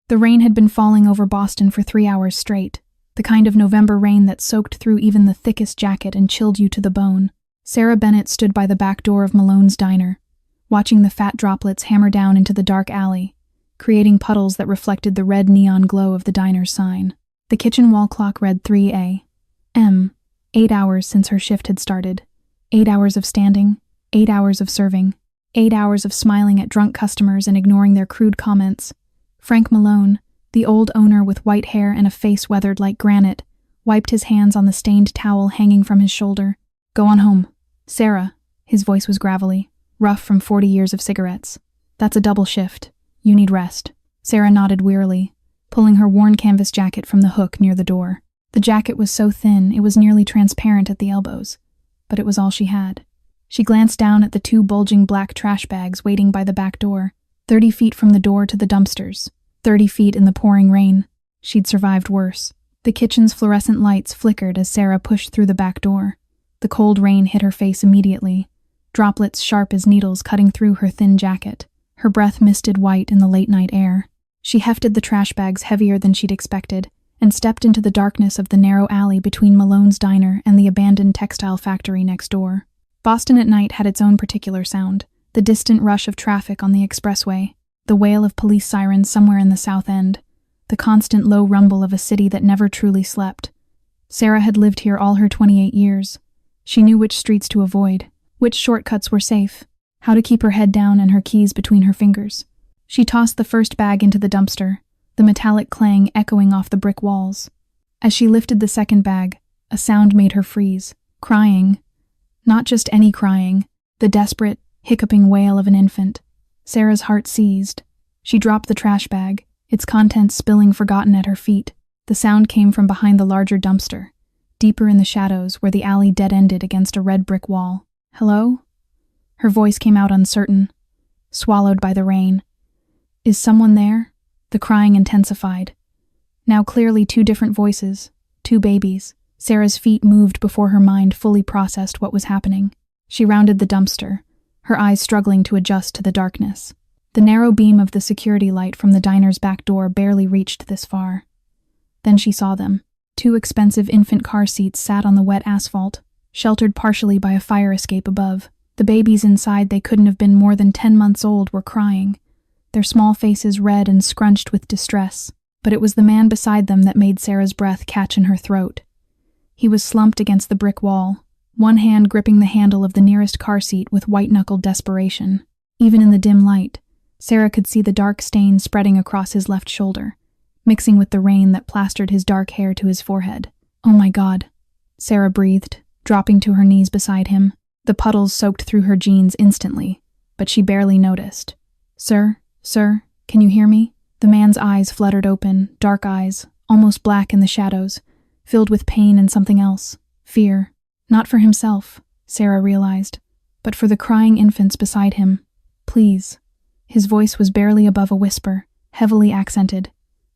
The rain had been falling over Boston for 3 hours straight, the kind of November rain that soaked through even the thickest jacket and chilled you to the bone. Sarah Bennett stood by the back door of Malone's diner, watching the fat droplets hammer down into the dark alley, creating puddles that reflected the red neon glow of the diner's sign. The kitchen wall clock read 3 a.m., 8 hours since her shift had started. 8 hours of standing, 8 hours of serving, 8 hours of smiling at drunk customers and ignoring their crude comments. Frank Malone, the old owner with white hair and a face weathered like granite, wiped his hands on the stained towel hanging from his shoulder. "Go on home. Sarah," his voice was gravelly, rough from 40 years of cigarettes. "That's a double shift. You need rest." Sarah nodded wearily, pulling her worn canvas jacket from the hook near the door. The jacket was so thin it was nearly transparent at the elbows, but it was all she had. She glanced down at the 2 bulging black trash bags waiting by the back door, 30 feet from the door to the dumpsters, 30 feet in the pouring rain. She'd survived worse. The kitchen's fluorescent lights flickered as Sarah pushed through the back door. The cold rain hit her face immediately, droplets sharp as needles cutting through her thin jacket. Her breath misted white in the late-night air. She hefted the trash bags heavier than she'd expected and stepped into the darkness of the narrow alley between Malone's diner and the abandoned textile factory next door. Boston at night had its own particular sound, the distant rush of traffic on the expressway, the wail of police sirens somewhere in the South End, the constant low rumble of a city that never truly slept. Sarah had lived here all her 28 years. She knew which streets to avoid, which shortcuts were safe, how to keep her head down and her keys between her fingers. She tossed the first bag into the dumpster, the metallic clang echoing off the brick walls. As she lifted the second bag, a sound made her freeze. Crying. Not just any crying, the desperate, hiccuping wail of an infant. Sarah's heart seized. She dropped the trash bag, its contents spilling forgotten at her feet. The sound came from behind the larger dumpster, deeper in the shadows where the alley dead-ended against a red brick wall. "Hello?" Her voice came out uncertain, swallowed by the rain. "Is someone there?" The crying intensified. Now clearly 2 different voices, 2 babies. Sarah's feet moved before her mind fully processed what was happening. She rounded the dumpster, her eyes struggling to adjust to the darkness. The narrow beam of the security light from the diner's back door barely reached this far. Then she saw them. 2 expensive infant car seats sat on the wet asphalt, sheltered partially by a fire escape above. The babies inside, they couldn't have been more than 10 months old, were crying, their small faces red and scrunched with distress. But it was the man beside them that made Sarah's breath catch in her throat. He was slumped against the brick wall, one hand gripping the handle of the nearest car seat with white-knuckled desperation. Even in the dim light, Sarah could see the dark stain spreading across his left shoulder, mixing with the rain that plastered his dark hair to his forehead. "Oh my God," Sarah breathed, dropping to her knees beside him. The puddles soaked through her jeans instantly, but she barely noticed. Sir, can you hear me?" The man's eyes fluttered open, dark eyes, almost black in the shadows, filled with pain and something else, fear. Not for himself, Sarah realized, but for the crying infants beside him. "Please." His voice was barely above a whisper, heavily accented.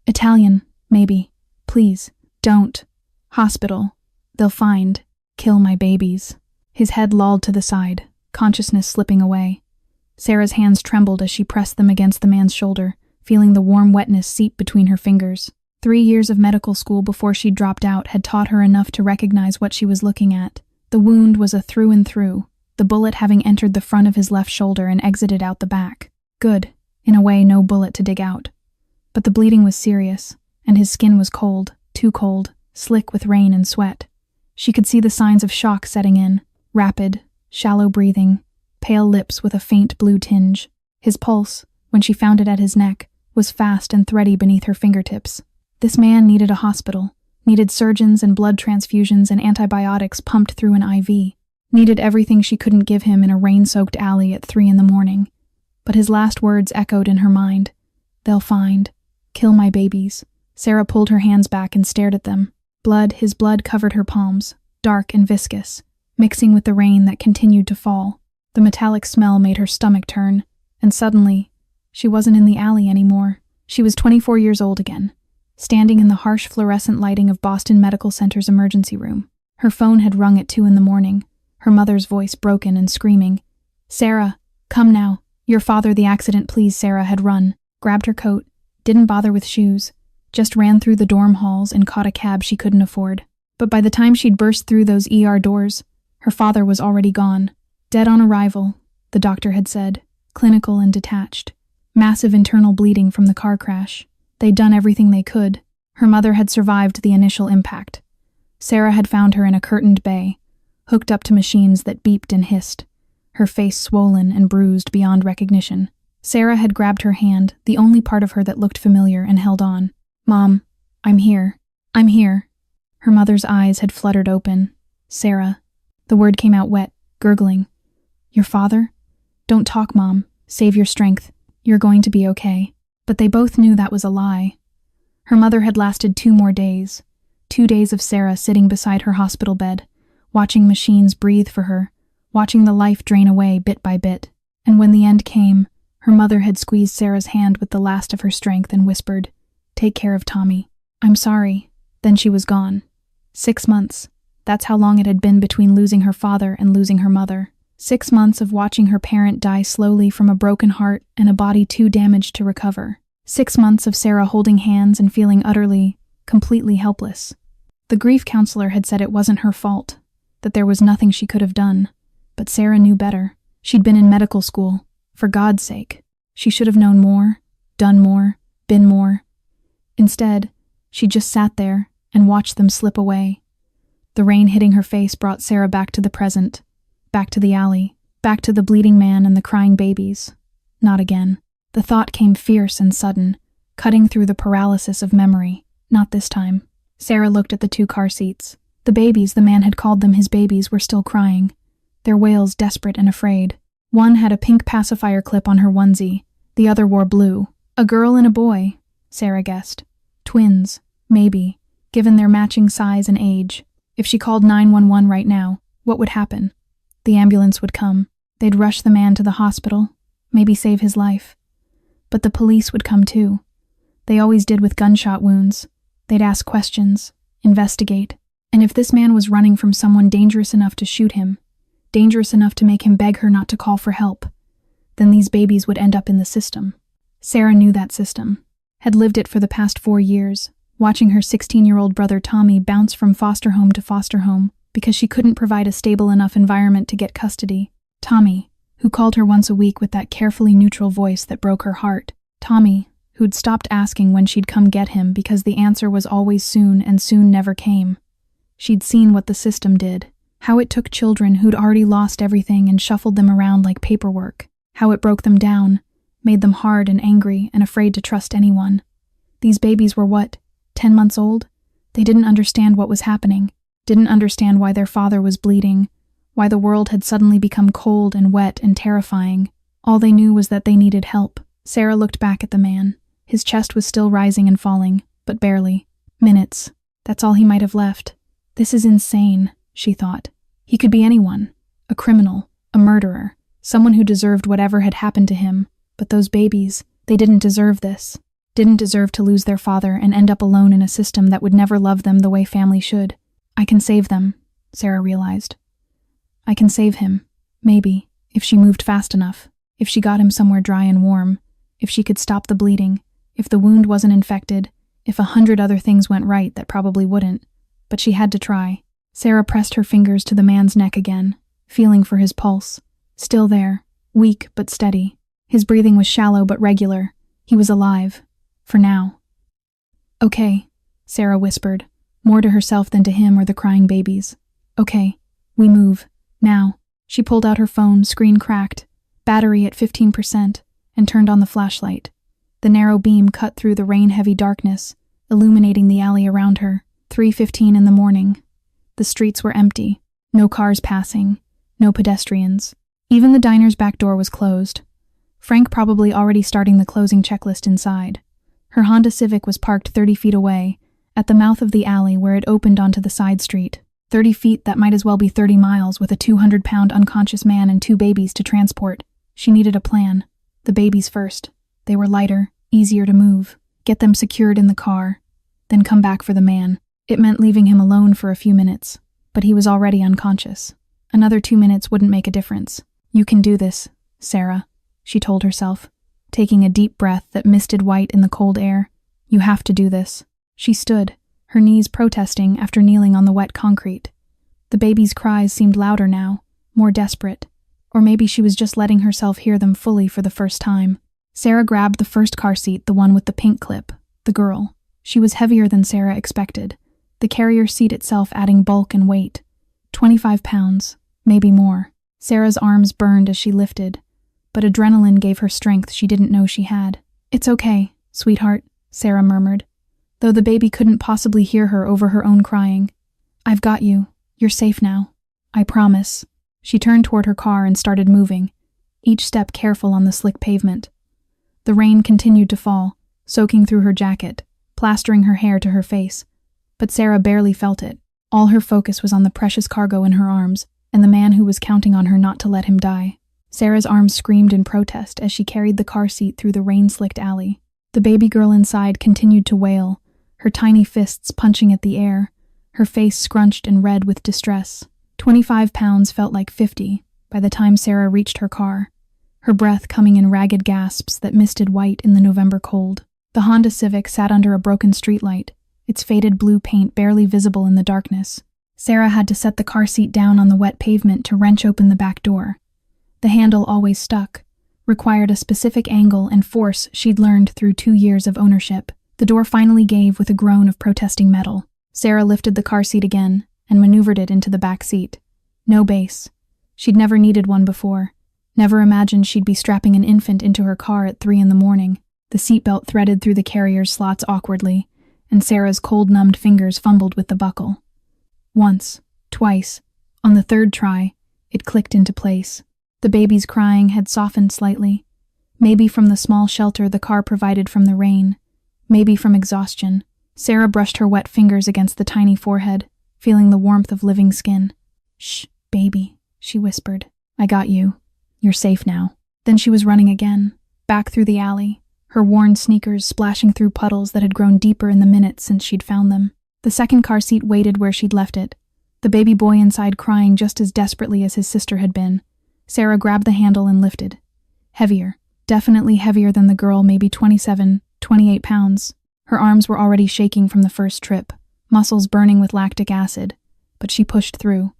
"Italian, maybe. Please, don't. Hospital. They'll find. Kill my babies." His head lolled to the side, consciousness slipping away. Sarah's hands trembled as she pressed them against the man's shoulder, feeling the warm wetness seep between her fingers. 3 years of medical school before she'd dropped out had taught her enough to recognize what she was looking at. The wound was a through and through, the bullet having entered the front of his left shoulder and exited out the back. Good. In a way, no bullet to dig out. But the bleeding was serious, and his skin was cold, too cold, slick with rain and sweat. She could see the signs of shock setting in, rapid, shallow breathing, pale lips with a faint blue tinge. His pulse, when she found it at his neck, was fast and thready beneath her fingertips. This man needed a hospital, needed surgeons and blood transfusions and antibiotics pumped through an IV, needed everything she couldn't give him in a rain-soaked alley at 3 a.m. But his last words echoed in her mind. "They'll find. Kill my babies." Sarah pulled her hands back and stared at them. His blood covered her palms, dark and viscous, mixing with the rain that continued to fall. The metallic smell made her stomach turn, and suddenly, she wasn't in the alley anymore. She was 24 years old again, standing in the harsh fluorescent lighting of Boston Medical Center's emergency room. Her phone had rung at 2 a.m, her mother's voice broken and screaming. "Sarah, come now. Your father, the accident, please." Sarah had run, grabbed her coat, Didn't bother with shoes, just ran through the dorm halls and caught a cab she couldn't afford. But by the time she'd burst through those ER doors, her father was already gone. Dead on arrival, the doctor had said, clinical and detached. Massive internal bleeding from the car crash. They'd done everything they could. Her mother had survived the initial impact. Sarah had found her in a curtained bay, hooked up to machines that beeped and hissed, her face swollen and bruised beyond recognition. Sarah had grabbed her hand, the only part of her that looked familiar, and held on. "Mom, I'm here. I'm here." Her mother's eyes had fluttered open. "Sarah." The word came out wet, gurgling. "Your father? Don't talk, Mom. Save your strength. You're going to be okay." But they both knew that was a lie. Her mother had lasted 2 more days. 2 days of Sarah sitting beside her hospital bed, watching machines breathe for her, watching the life drain away bit by bit. And when the end came, her mother had squeezed Sarah's hand with the last of her strength and whispered, "Take care of Tommy." "I'm sorry." Then she was gone. 6 months. That's how long it had been between losing her father and losing her mother. 6 months of watching her parent die slowly from a broken heart and a body too damaged to recover. 6 months of Sarah holding hands and feeling utterly, completely helpless. The grief counselor had said it wasn't her fault, that there was nothing she could have done. But Sarah knew better. She'd been in medical school. For God's sake. She should have known more, done more, been more. Instead, she just sat there and watched them slip away. The rain hitting her face brought Sarah back to the present, back to the alley, back to the bleeding man and the crying babies. Not again. The thought came fierce and sudden, cutting through the paralysis of memory. Not this time. Sarah looked at the 2 car seats. The babies, the man had called them his babies, were still crying, their wails desperate and afraid. One had a pink pacifier clip on her onesie, the other wore blue. A girl and a boy, Sarah guessed. Twins, maybe, given their matching size and age. If she called 911 right now, what would happen? The ambulance would come. They'd rush the man to the hospital, maybe save his life. But the police would come too. They always did with gunshot wounds. They'd ask questions, investigate. And if this man was running from someone dangerous enough to shoot him, dangerous enough to make him beg her not to call for help, then these babies would end up in the system. Sarah knew that system, had lived it for the past 4 years, watching her 16-year-old brother Tommy bounce from foster home to foster home because she couldn't provide a stable enough environment to get custody. Tommy, who called her once a week with that carefully neutral voice that broke her heart. Tommy, who'd stopped asking when she'd come get him because the answer was always soon and soon never came. She'd seen what the system did, how it took children who'd already lost everything and shuffled them around like paperwork, how it broke them down, made them hard and angry and afraid to trust anyone. These babies were what, 10 months old? They didn't understand what was happening, didn't understand why their father was bleeding, why the world had suddenly become cold and wet and terrifying. All they knew was that they needed help. Sarah looked back at the man. His chest was still rising and falling, but barely. Minutes. That's all he might have left. This is insane, she thought. He could be anyone. A criminal, a murderer, someone who deserved whatever had happened to him. But those babies, they didn't deserve this. Didn't deserve to lose their father and end up alone in a system that would never love them the way family should. I can save them, Sarah realized. I can save him. Maybe, if she moved fast enough, if she got him somewhere dry and warm, if she could stop the bleeding, if the wound wasn't infected, if 100 other things went right that probably wouldn't. But she had to try. Sarah pressed her fingers to the man's neck again, feeling for his pulse. Still there, weak but steady. His breathing was shallow but regular. He was alive. For now. "Okay," Sarah whispered, more to herself than to him or the crying babies. "Okay, we move. Now." She pulled out her phone, screen cracked, battery at 15%, and turned on the flashlight. The narrow beam cut through the rain-heavy darkness, illuminating the alley around her. 3:15 in the morning. The streets were empty. No cars passing. No pedestrians. Even the diner's back door was closed. Frank probably already starting the closing checklist inside. Her Honda Civic was parked 30 feet away, at the mouth of the alley where it opened onto the side street. 30 feet that might as well be 30 miles with a 200-pound unconscious man and 2 babies to transport. She needed a plan. The babies first. They were lighter, easier to move. Get them secured in the car. Then come back for the man. It meant leaving him alone for a few minutes, but he was already unconscious. Another 2 minutes wouldn't make a difference. "You can do this, Sarah," she told herself. taking a deep breath that misted white in the cold air. "You have to do this." She stood, her knees protesting after kneeling on the wet concrete. The baby's cries seemed louder now, more desperate, or maybe she was just letting herself hear them fully for the first time. Sarah grabbed the first car seat, the one with the pink clip, the girl. She was heavier than Sarah expected, the carrier seat itself adding bulk and weight. 25 pounds, maybe more. Sarah's arms burned as she lifted, but adrenaline gave her strength she didn't know she had. "It's okay, sweetheart," Sarah murmured, though the baby couldn't possibly hear her over her own crying. "I've got you. You're safe now. I promise." She turned toward her car and started moving, each step careful on the slick pavement. The rain continued to fall, soaking through her jacket, plastering her hair to her face, but Sarah barely felt it. All her focus was on the precious cargo in her arms and the man who was counting on her not to let him die. Sarah's arms screamed in protest as she carried the car seat through the rain-slicked alley. The baby girl inside continued to wail, her tiny fists punching at the air, her face scrunched and red with distress. 25 pounds felt like 50 by the time Sarah reached her car, her breath coming in ragged gasps that misted white in the November cold. The Honda Civic sat under a broken streetlight, its faded blue paint barely visible in the darkness. Sarah had to set the car seat down on the wet pavement to wrench open the back door. The handle always stuck, required a specific angle and force she'd learned through 2 years of ownership. The door finally gave with a groan of protesting metal. Sarah lifted the car seat again and maneuvered it into the back seat. No base. She'd never needed one before. Never imagined she'd be strapping an infant into her car at 3 a.m. The seatbelt threaded through the carrier's slots awkwardly, and Sarah's cold-numbed fingers fumbled with the buckle. Once, twice, on the third try, it clicked into place. The baby's crying had softened slightly, maybe from the small shelter the car provided from the rain, maybe from exhaustion. Sarah brushed her wet fingers against the tiny forehead, feeling the warmth of living skin. "Shh, baby," she whispered. "I got you. You're safe now." Then she was running again, back through the alley, her worn sneakers splashing through puddles that had grown deeper in the minutes since she'd found them. The second car seat waited where she'd left it, the baby boy inside crying just as desperately as his sister had been. Sarah grabbed the handle and lifted. Heavier, definitely heavier than the girl, maybe 27, 28 pounds. Her arms were already shaking from the first trip, muscles burning with lactic acid, but she pushed through.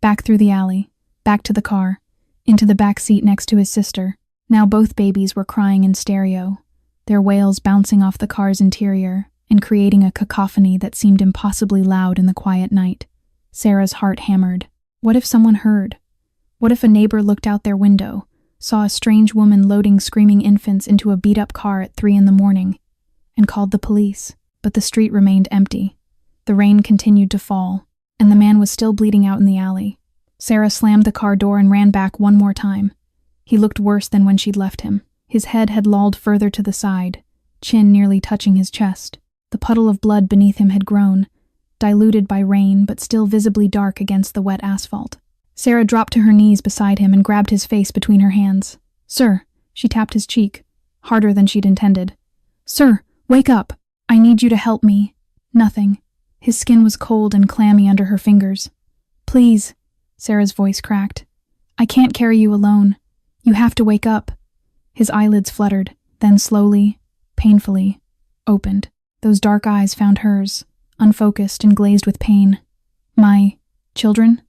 Back through the alley, back to the car, into the back seat next to his sister. Now both babies were crying in stereo, their wails bouncing off the car's interior and creating a cacophony that seemed impossibly loud in the quiet night. Sarah's heart hammered. What if someone heard? What if a neighbor looked out their window, saw a strange woman loading screaming infants into a beat-up car at 3 a.m, and called the police? But the street remained empty. The rain continued to fall, and the man was still bleeding out in the alley. Sarah slammed the car door and ran back one more time. He looked worse than when she'd left him. His head had lolled further to the side, chin nearly touching his chest. The puddle of blood beneath him had grown, diluted by rain but still visibly dark against the wet asphalt. Sarah dropped to her knees beside him and grabbed his face between her hands. "Sir," she tapped his cheek, harder than she'd intended. "Sir, wake up. I need you to help me." Nothing. His skin was cold and clammy under her fingers. "Please," Sarah's voice cracked. "I can't carry you alone. You have to wake up." His eyelids fluttered, then slowly, painfully, opened. Those dark eyes found hers, unfocused and glazed with pain. "My children?"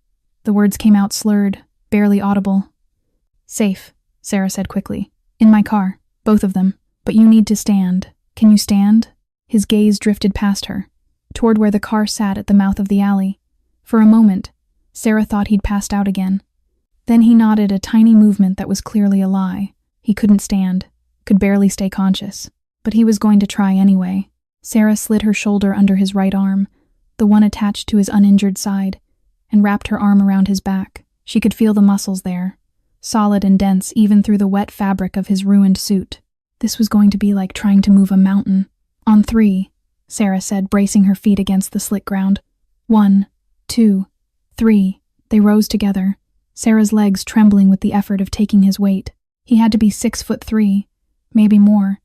The words came out slurred, barely audible. "Safe," Sarah said quickly. "In my car, both of them. But you need to stand. Can you stand?" His gaze drifted past her, toward where the car sat at the mouth of the alley. For a moment, Sarah thought he'd passed out again. Then he nodded, a tiny movement that was clearly a lie. He couldn't stand, could barely stay conscious. But he was going to try anyway. Sarah slid her shoulder under his right arm, the one attached to his uninjured side, and wrapped her arm around his back. She could feel the muscles there, solid and dense even through the wet fabric of his ruined suit. This was going to be like trying to move a mountain. "On 3, Sarah said, bracing her feet against the slick ground. 1, 2, 3. They rose together, Sarah's legs trembling with the effort of taking his weight. He had to be 6'3", maybe more,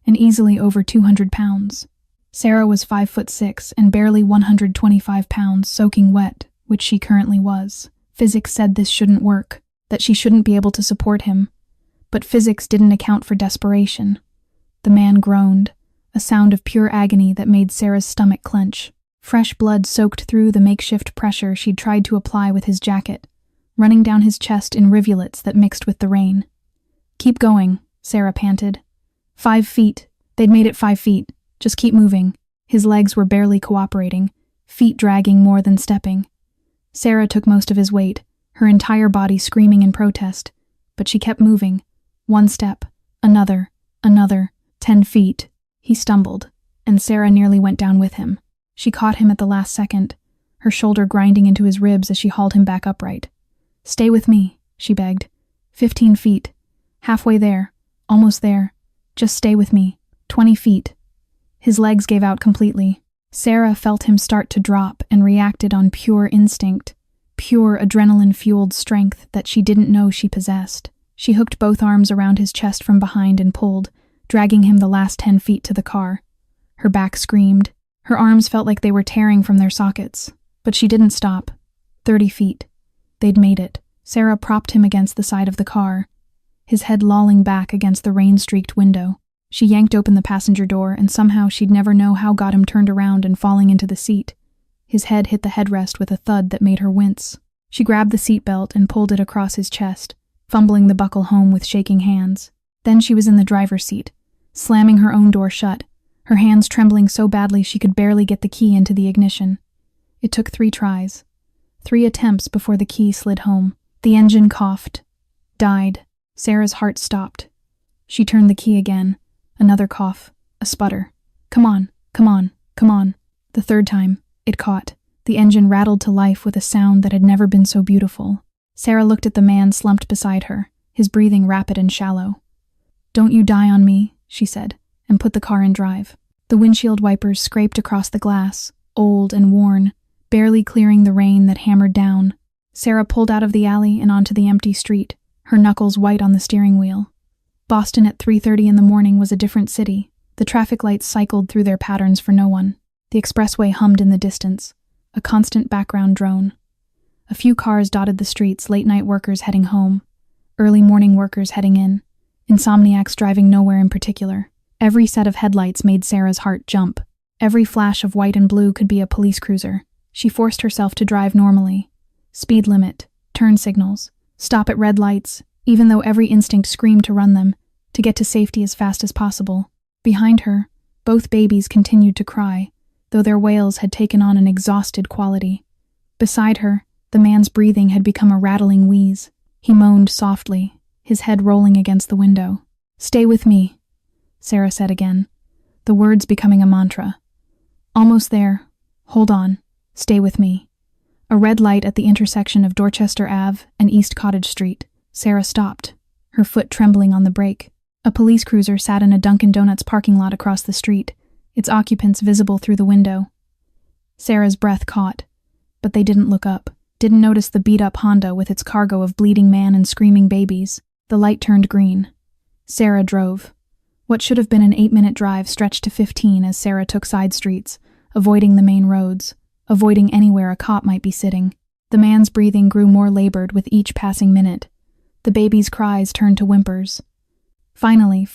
and easily over 200 pounds. Sarah was 5'6" and barely 125 pounds, soaking wet, which she currently was. Physics said this shouldn't work, that she shouldn't be able to support him. But physics didn't account for desperation. The man groaned, a sound of pure agony that made Sarah's stomach clench. Fresh blood soaked through the makeshift pressure she'd tried to apply with his jacket, running down his chest in rivulets that mixed with the rain. "Keep going," Sarah panted. 5 feet. They'd made it 5 feet. Just keep moving. His legs were barely cooperating, feet dragging more than stepping. Sarah took most of his weight, her entire body screaming in protest, but she kept moving. 1 step, another, 10 feet. He stumbled, and Sarah nearly went down with him. She caught him at the last second, her shoulder grinding into his ribs as she hauled him back upright. "Stay with me," she begged. 15 feet. Halfway there. Almost there. Just stay with me. 20 feet. His legs gave out completely. Sarah felt him start to drop and reacted on pure instinct, pure adrenaline-fueled strength that she didn't know she possessed. She hooked both arms around his chest from behind and pulled, dragging him the last 10 feet to the car. Her back screamed. Her arms felt like they were tearing from their sockets. But she didn't stop. 30 feet. They'd made it. Sarah propped him against the side of the car, his head lolling back against the rain-streaked window. She yanked open the passenger door, and somehow she'd never know how got him turned around and falling into the seat. His head hit the headrest with a thud that made her wince. She grabbed the seatbelt and pulled it across his chest, fumbling the buckle home with shaking hands. Then she was in the driver's seat, slamming her own door shut, her hands trembling so badly she could barely get the key into the ignition. It took 3 tries, 3 attempts before the key slid home. The engine coughed, died. Sarah's heart stopped. She turned the key again. Another cough, a sputter. "Come on, come on, come on." The 3rd time, it caught. The engine rattled to life with a sound that had never been so beautiful. Sarah looked at the man slumped beside her, his breathing rapid and shallow. "Don't you die on me," she said, and put the car in drive. The windshield wipers scraped across the glass, old and worn, barely clearing the rain that hammered down. Sarah pulled out of the alley and onto the empty street, her knuckles white on the steering wheel. Boston at 3:30 in the morning was a different city. The traffic lights cycled through their patterns for no one. The expressway hummed in the distance, a constant background drone. A few cars dotted the streets, late-night workers heading home, early morning workers heading in, insomniacs driving nowhere in particular. Every set of headlights made Sarah's heart jump. Every flash of white and blue could be a police cruiser. She forced herself to drive normally. Speed limit, turn signals, stop at red lights, even though every instinct screamed to run them, to get to safety as fast as possible. Behind her, both babies continued to cry, though their wails had taken on an exhausted quality. Beside her, the man's breathing had become a rattling wheeze. He moaned softly, his head rolling against the window. "Stay with me," Sarah said again, the words becoming a mantra. "Almost there. Hold on. Stay with me." A red light at the intersection of Dorchester Ave and East Cottage Street. Sarah stopped, her foot trembling on the brake. A police cruiser sat in a Dunkin' Donuts parking lot across the street, its occupants visible through the window. Sarah's breath caught, but they didn't look up, didn't notice the beat-up Honda with its cargo of bleeding man and screaming babies. The light turned green. Sarah drove. What should have been an 8-minute drive stretched to 15 as Sarah took side streets, avoiding the main roads, avoiding anywhere a cop might be sitting. The man's breathing grew more labored with each passing minute. The baby's cries turned to whimpers. Finally,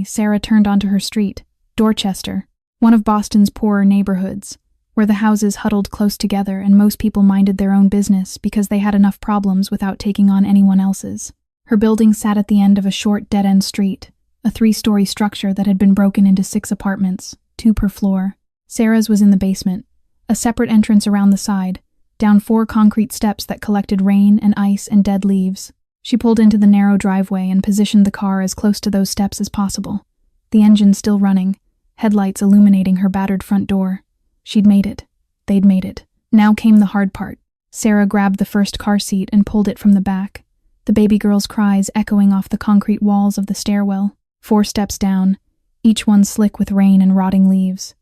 Sarah turned onto her street, Dorchester, one of Boston's poorer neighborhoods, where the houses huddled close together and most people minded their own business because they had enough problems without taking on anyone else's. Her building sat at the end of a short dead-end street, a 3-story structure that had been broken into 6 apartments, 2 per floor. Sarah's was in the basement, a separate entrance around the side, down 4 concrete steps that collected rain and ice and dead leaves. She pulled into the narrow driveway and positioned the car as close to those steps as possible, the engine still running, headlights illuminating her battered front door. She'd made it. They'd made it. Now came the hard part. Sarah grabbed the first car seat and pulled it from the back, the baby girl's cries echoing off the concrete walls of the stairwell. 4 steps down, each one slick with rain and rotting leaves.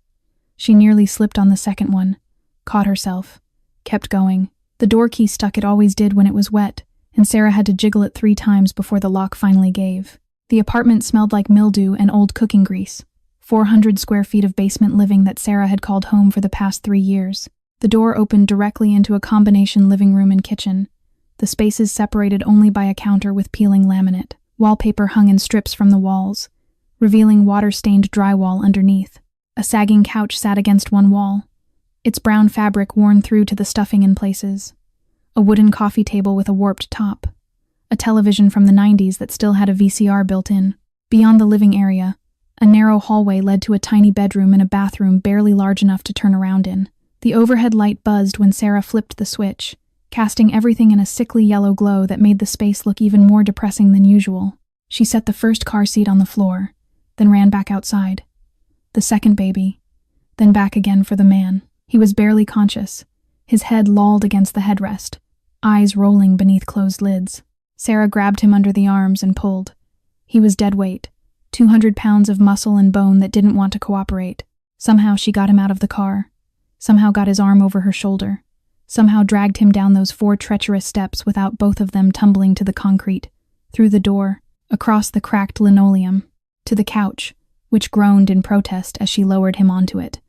She nearly slipped on the second one, caught herself, kept going. The door key stuck, it always did when it was wet, and Sarah had to jiggle it 3 times before the lock finally gave. The apartment smelled like mildew and old cooking grease. 400 square feet of basement living that Sarah had called home for the past 3 years. The door opened directly into a combination living room and kitchen, the spaces separated only by a counter with peeling laminate. Wallpaper hung in strips from the walls, revealing water-stained drywall underneath. A sagging couch sat against one wall, its brown fabric worn through to the stuffing in places. A wooden coffee table with a warped top. A television from the 90s that still had a VCR built in. Beyond the living area, a narrow hallway led to a tiny bedroom and a bathroom barely large enough to turn around in. The overhead light buzzed when Sarah flipped the switch, casting everything in a sickly yellow glow that made the space look even more depressing than usual. She set the first car seat on the floor, then ran back outside. The second baby, then back again for the man. He was barely conscious, his head lolled against the headrest, eyes rolling beneath closed lids. Sarah grabbed him under the arms and pulled. He was dead weight, 200 pounds of muscle and bone that didn't want to cooperate. Somehow she got him out of the car, somehow got his arm over her shoulder, somehow dragged him down those 4 treacherous steps without both of them tumbling to the concrete, through the door, across the cracked linoleum, to the couch, which groaned in protest as she lowered him onto it.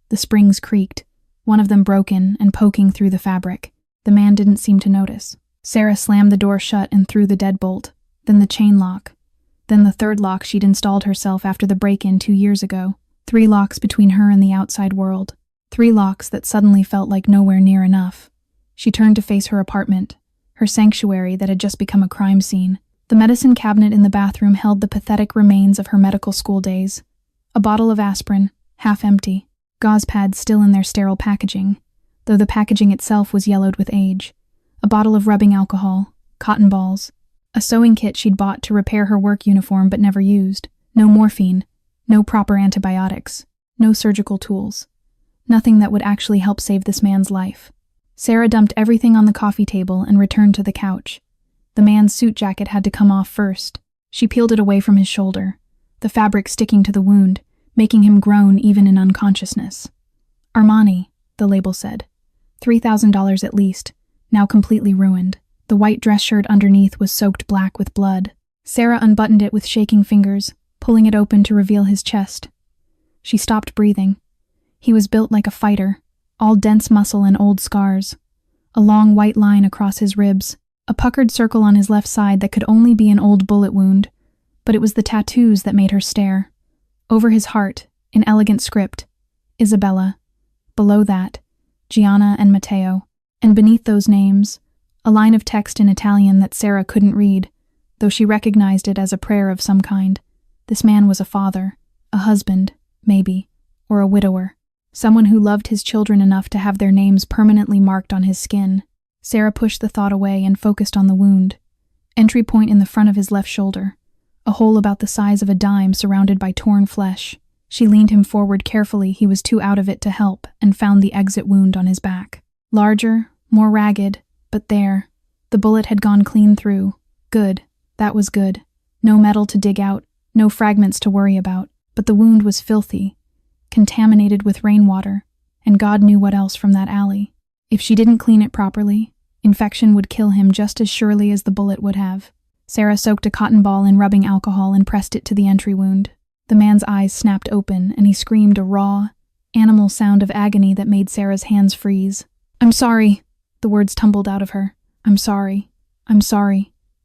The springs creaked, one of them broken and poking through the fabric. The man didn't seem to notice. Sarah slammed the door shut and threw the deadbolt, then the chain lock, then the third lock she'd installed herself after the break-in 2 years ago. 3 locks between her and the outside world. 3 locks that suddenly felt like nowhere near enough. She turned to face her apartment, her sanctuary that had just become a crime scene. The medicine cabinet in the bathroom held the pathetic remains of her medical school days. A bottle of aspirin, half empty. Gauze pads still in their sterile packaging, though the packaging itself was yellowed with age. A bottle of rubbing alcohol, cotton balls. A sewing kit she'd bought to repair her work uniform but never used. No morphine, no proper antibiotics, no surgical tools. Nothing that would actually help save this man's life. Sarah dumped everything on the coffee table and returned to the couch. The man's suit jacket had to come off first. She peeled it away from his shoulder, the fabric sticking to the wound, making him groan even in unconsciousness. Armani, the label said. $3,000 at least, now completely ruined. The white dress shirt underneath was soaked black with blood. Sarah unbuttoned it with shaking fingers, pulling it open to reveal his chest. She stopped breathing. He was built like a fighter, all dense muscle and old scars. A long white line across his ribs, a puckered circle on his left side that could only be an old bullet wound, but it was the tattoos that made her stare. Over his heart, in elegant script, Isabella. Below that, Gianna and Matteo. And beneath those names, a line of text in Italian that Sarah couldn't read, though she recognized it as a prayer of some kind. This man was a father, a husband, maybe, or a widower. Someone who loved his children enough to have their names permanently marked on his skin. Sarah pushed the thought away and focused on the wound. Entry point in the front of his left shoulder. A hole about the size of a dime surrounded by torn flesh. She leaned him forward carefully, he was too out of it to help, and found the exit wound on his back. Larger, more ragged, but there. The bullet had gone clean through. Good. That was good. No metal to dig out, no fragments to worry about. But the wound was filthy, contaminated with rainwater, and God knew what else from that alley. If she didn't clean it properly, infection would kill him just as surely as the bullet would have. Sarah soaked a cotton ball in rubbing alcohol and pressed it to the entry wound. The man's eyes snapped open, and he screamed a raw, animal sound of agony that made Sarah's hands freeze. "I'm sorry," the words tumbled out of her. I'm sorry,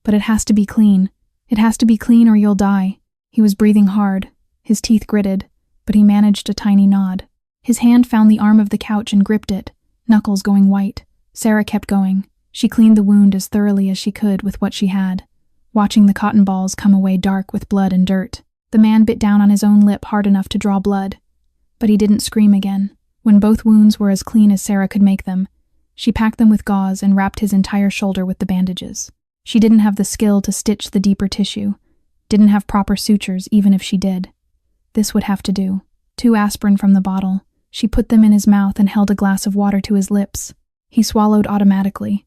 but it has to be clean. It has to be clean or you'll die." He was breathing hard, his teeth gritted, but he managed a tiny nod. His hand found the arm of the couch and gripped it, knuckles going white. Sarah kept going. She cleaned the wound as thoroughly as she could with what she had, watching the cotton balls come away dark with blood and dirt. The man bit down on his own lip hard enough to draw blood, but he didn't scream again. When both wounds were as clean as Sarah could make them, she packed them with gauze and wrapped his entire shoulder with the bandages. She didn't have the skill to stitch the deeper tissue, didn't have proper sutures even if she did. This would have to do. 2 aspirin from the bottle. She put them in his mouth and held a glass of water to his lips. He swallowed automatically.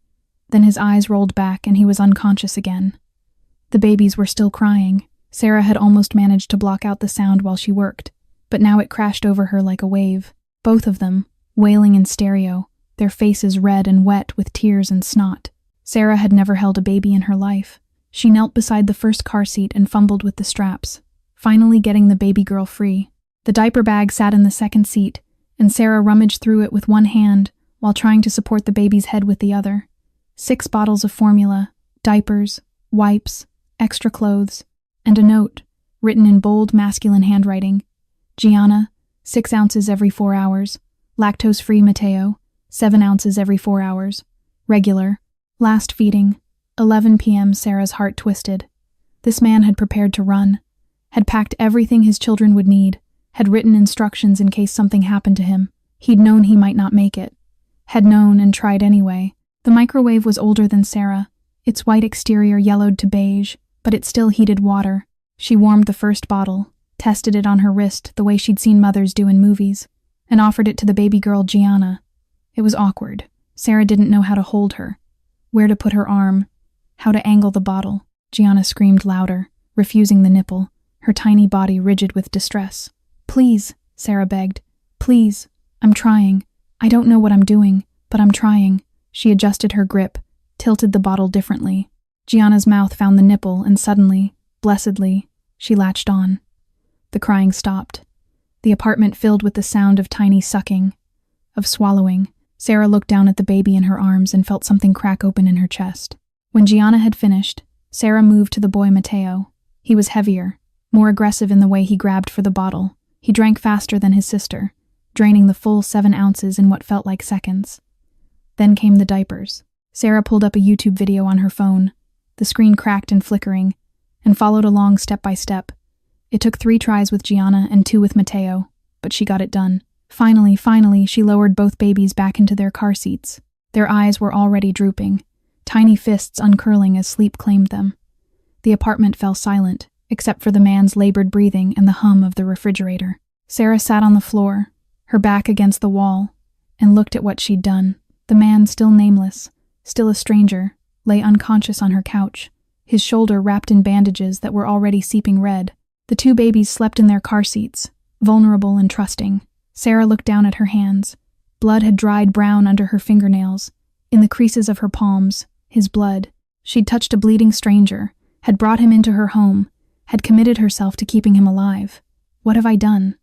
Then his eyes rolled back and he was unconscious again. The babies were still crying. Sarah had almost managed to block out the sound while she worked, but now it crashed over her like a wave. Both of them, wailing in stereo, their faces red and wet with tears and snot. Sarah had never held a baby in her life. She knelt beside the first car seat and fumbled with the straps, finally getting the baby girl free. The diaper bag sat in the second seat, and Sarah rummaged through it with one hand while trying to support the baby's head with the other. 6 bottles of formula, diapers, wipes, extra clothes, and a note, written in bold masculine handwriting. Gianna, 6 ounces every 4 hours. Lactose-free Mateo, 7 ounces every 4 hours. Regular. Last feeding. 11 p.m. Sarah's heart twisted. This man had prepared to run, had packed everything his children would need, had written instructions in case something happened to him. He'd known he might not make it. Had known and tried anyway. The microwave was older than Sarah. Its white exterior yellowed to beige, but it still heated water. She warmed the first bottle, tested it on her wrist the way she'd seen mothers do in movies, and offered it to the baby girl Gianna. It was awkward. Sarah didn't know how to hold her, where to put her arm, how to angle the bottle. Gianna screamed louder, refusing the nipple, her tiny body rigid with distress. "Please," Sarah begged. "Please. I'm trying. I don't know what I'm doing, but I'm trying." She adjusted her grip, tilted the bottle differently. Gianna's mouth found the nipple, and suddenly, blessedly, she latched on. The crying stopped. The apartment filled with the sound of tiny sucking, of swallowing. Sarah looked down at the baby in her arms and felt something crack open in her chest. When Gianna had finished, Sarah moved to the boy Mateo. He was heavier, more aggressive in the way he grabbed for the bottle. He drank faster than his sister, draining the full 7 ounces in what felt like seconds. Then came the diapers. Sarah pulled up a YouTube video on her phone. The screen cracked and flickering, and followed along step by step. It took 3 tries with Gianna and 2 with Mateo, but she got it done. Finally, she lowered both babies back into their car seats. Their eyes were already drooping, tiny fists uncurling as sleep claimed them. The apartment fell silent, except for the man's labored breathing and the hum of the refrigerator. Sarah sat on the floor, her back against the wall, and looked at what she'd done. The man, still nameless, still a stranger, lay unconscious on her couch, his shoulder wrapped in bandages that were already seeping red. The 2 babies slept in their car seats, vulnerable and trusting. Sarah looked down at her hands. Blood had dried brown under her fingernails, in the creases of her palms, his blood. She'd touched a bleeding stranger, had brought him into her home, had committed herself to keeping him alive. What have I done?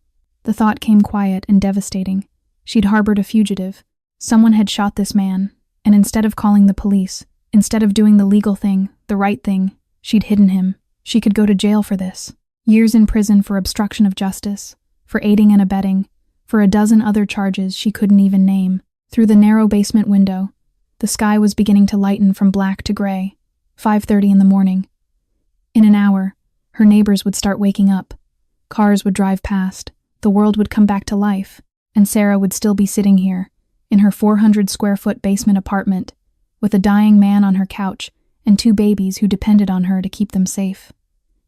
The thought came quiet and devastating. She'd harbored a fugitive. Someone had shot this man, and instead of calling the police, instead of doing the legal thing, the right thing, she'd hidden him. She could go to jail for this. Years in prison for obstruction of justice, for aiding and abetting, for a dozen other charges she couldn't even name. Through the narrow basement window, the sky was beginning to lighten from black to gray. 5:30 in the morning. In an hour, her neighbors would start waking up. Cars would drive past. The world would come back to life, and Sarah would still be sitting here, in her 400-square-foot basement apartment, with a dying man on her couch and 2 babies who depended on her to keep them safe.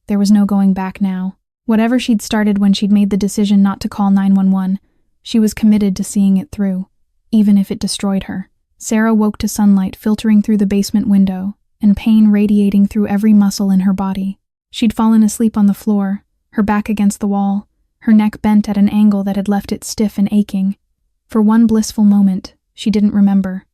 There was no going back now. Whatever she'd started when she'd made the decision not to call 911, she was committed to seeing it through, even if it destroyed her. Sarah woke to sunlight filtering through the basement window and pain radiating through every muscle in her body. She'd fallen asleep on the floor, her back against the wall, her neck bent at an angle that had left it stiff and aching. For one blissful moment, she didn't remember.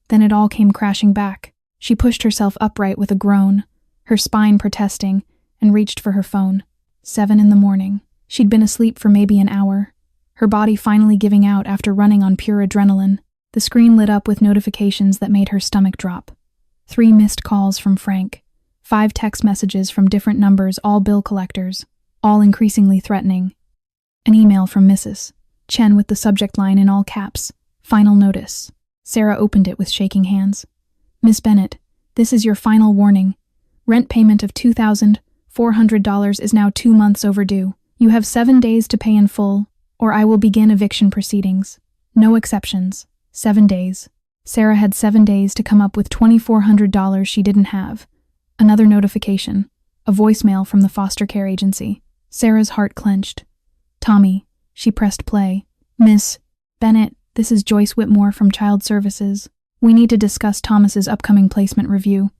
Then it all came crashing back. She pushed herself upright with a groan, her spine protesting, and reached for her phone. 7 in the morning. She'd been asleep for maybe an hour, her body finally giving out after running on pure adrenaline. The screen lit up with notifications that made her stomach drop. 3 missed calls from Frank, 5 text messages from different numbers, all bill collectors, all increasingly threatening. An email from Mrs. Chen with the subject line in all caps, "Final notice." Sarah opened it with shaking hands. "Miss Bennett, this is your final warning. Rent payment of $2,400 is now 2 months overdue. You have 7 days to pay in full, or I will begin eviction proceedings. No exceptions. 7 days." Sarah had 7 days to come up with $2,400 she didn't have. Another notification, a voicemail from the foster care agency. Sarah's heart clenched. "Tommy," she pressed play. "Miss Bennett, this is Joyce Whitmore from Child Services. We need to discuss Thomas's upcoming placement review.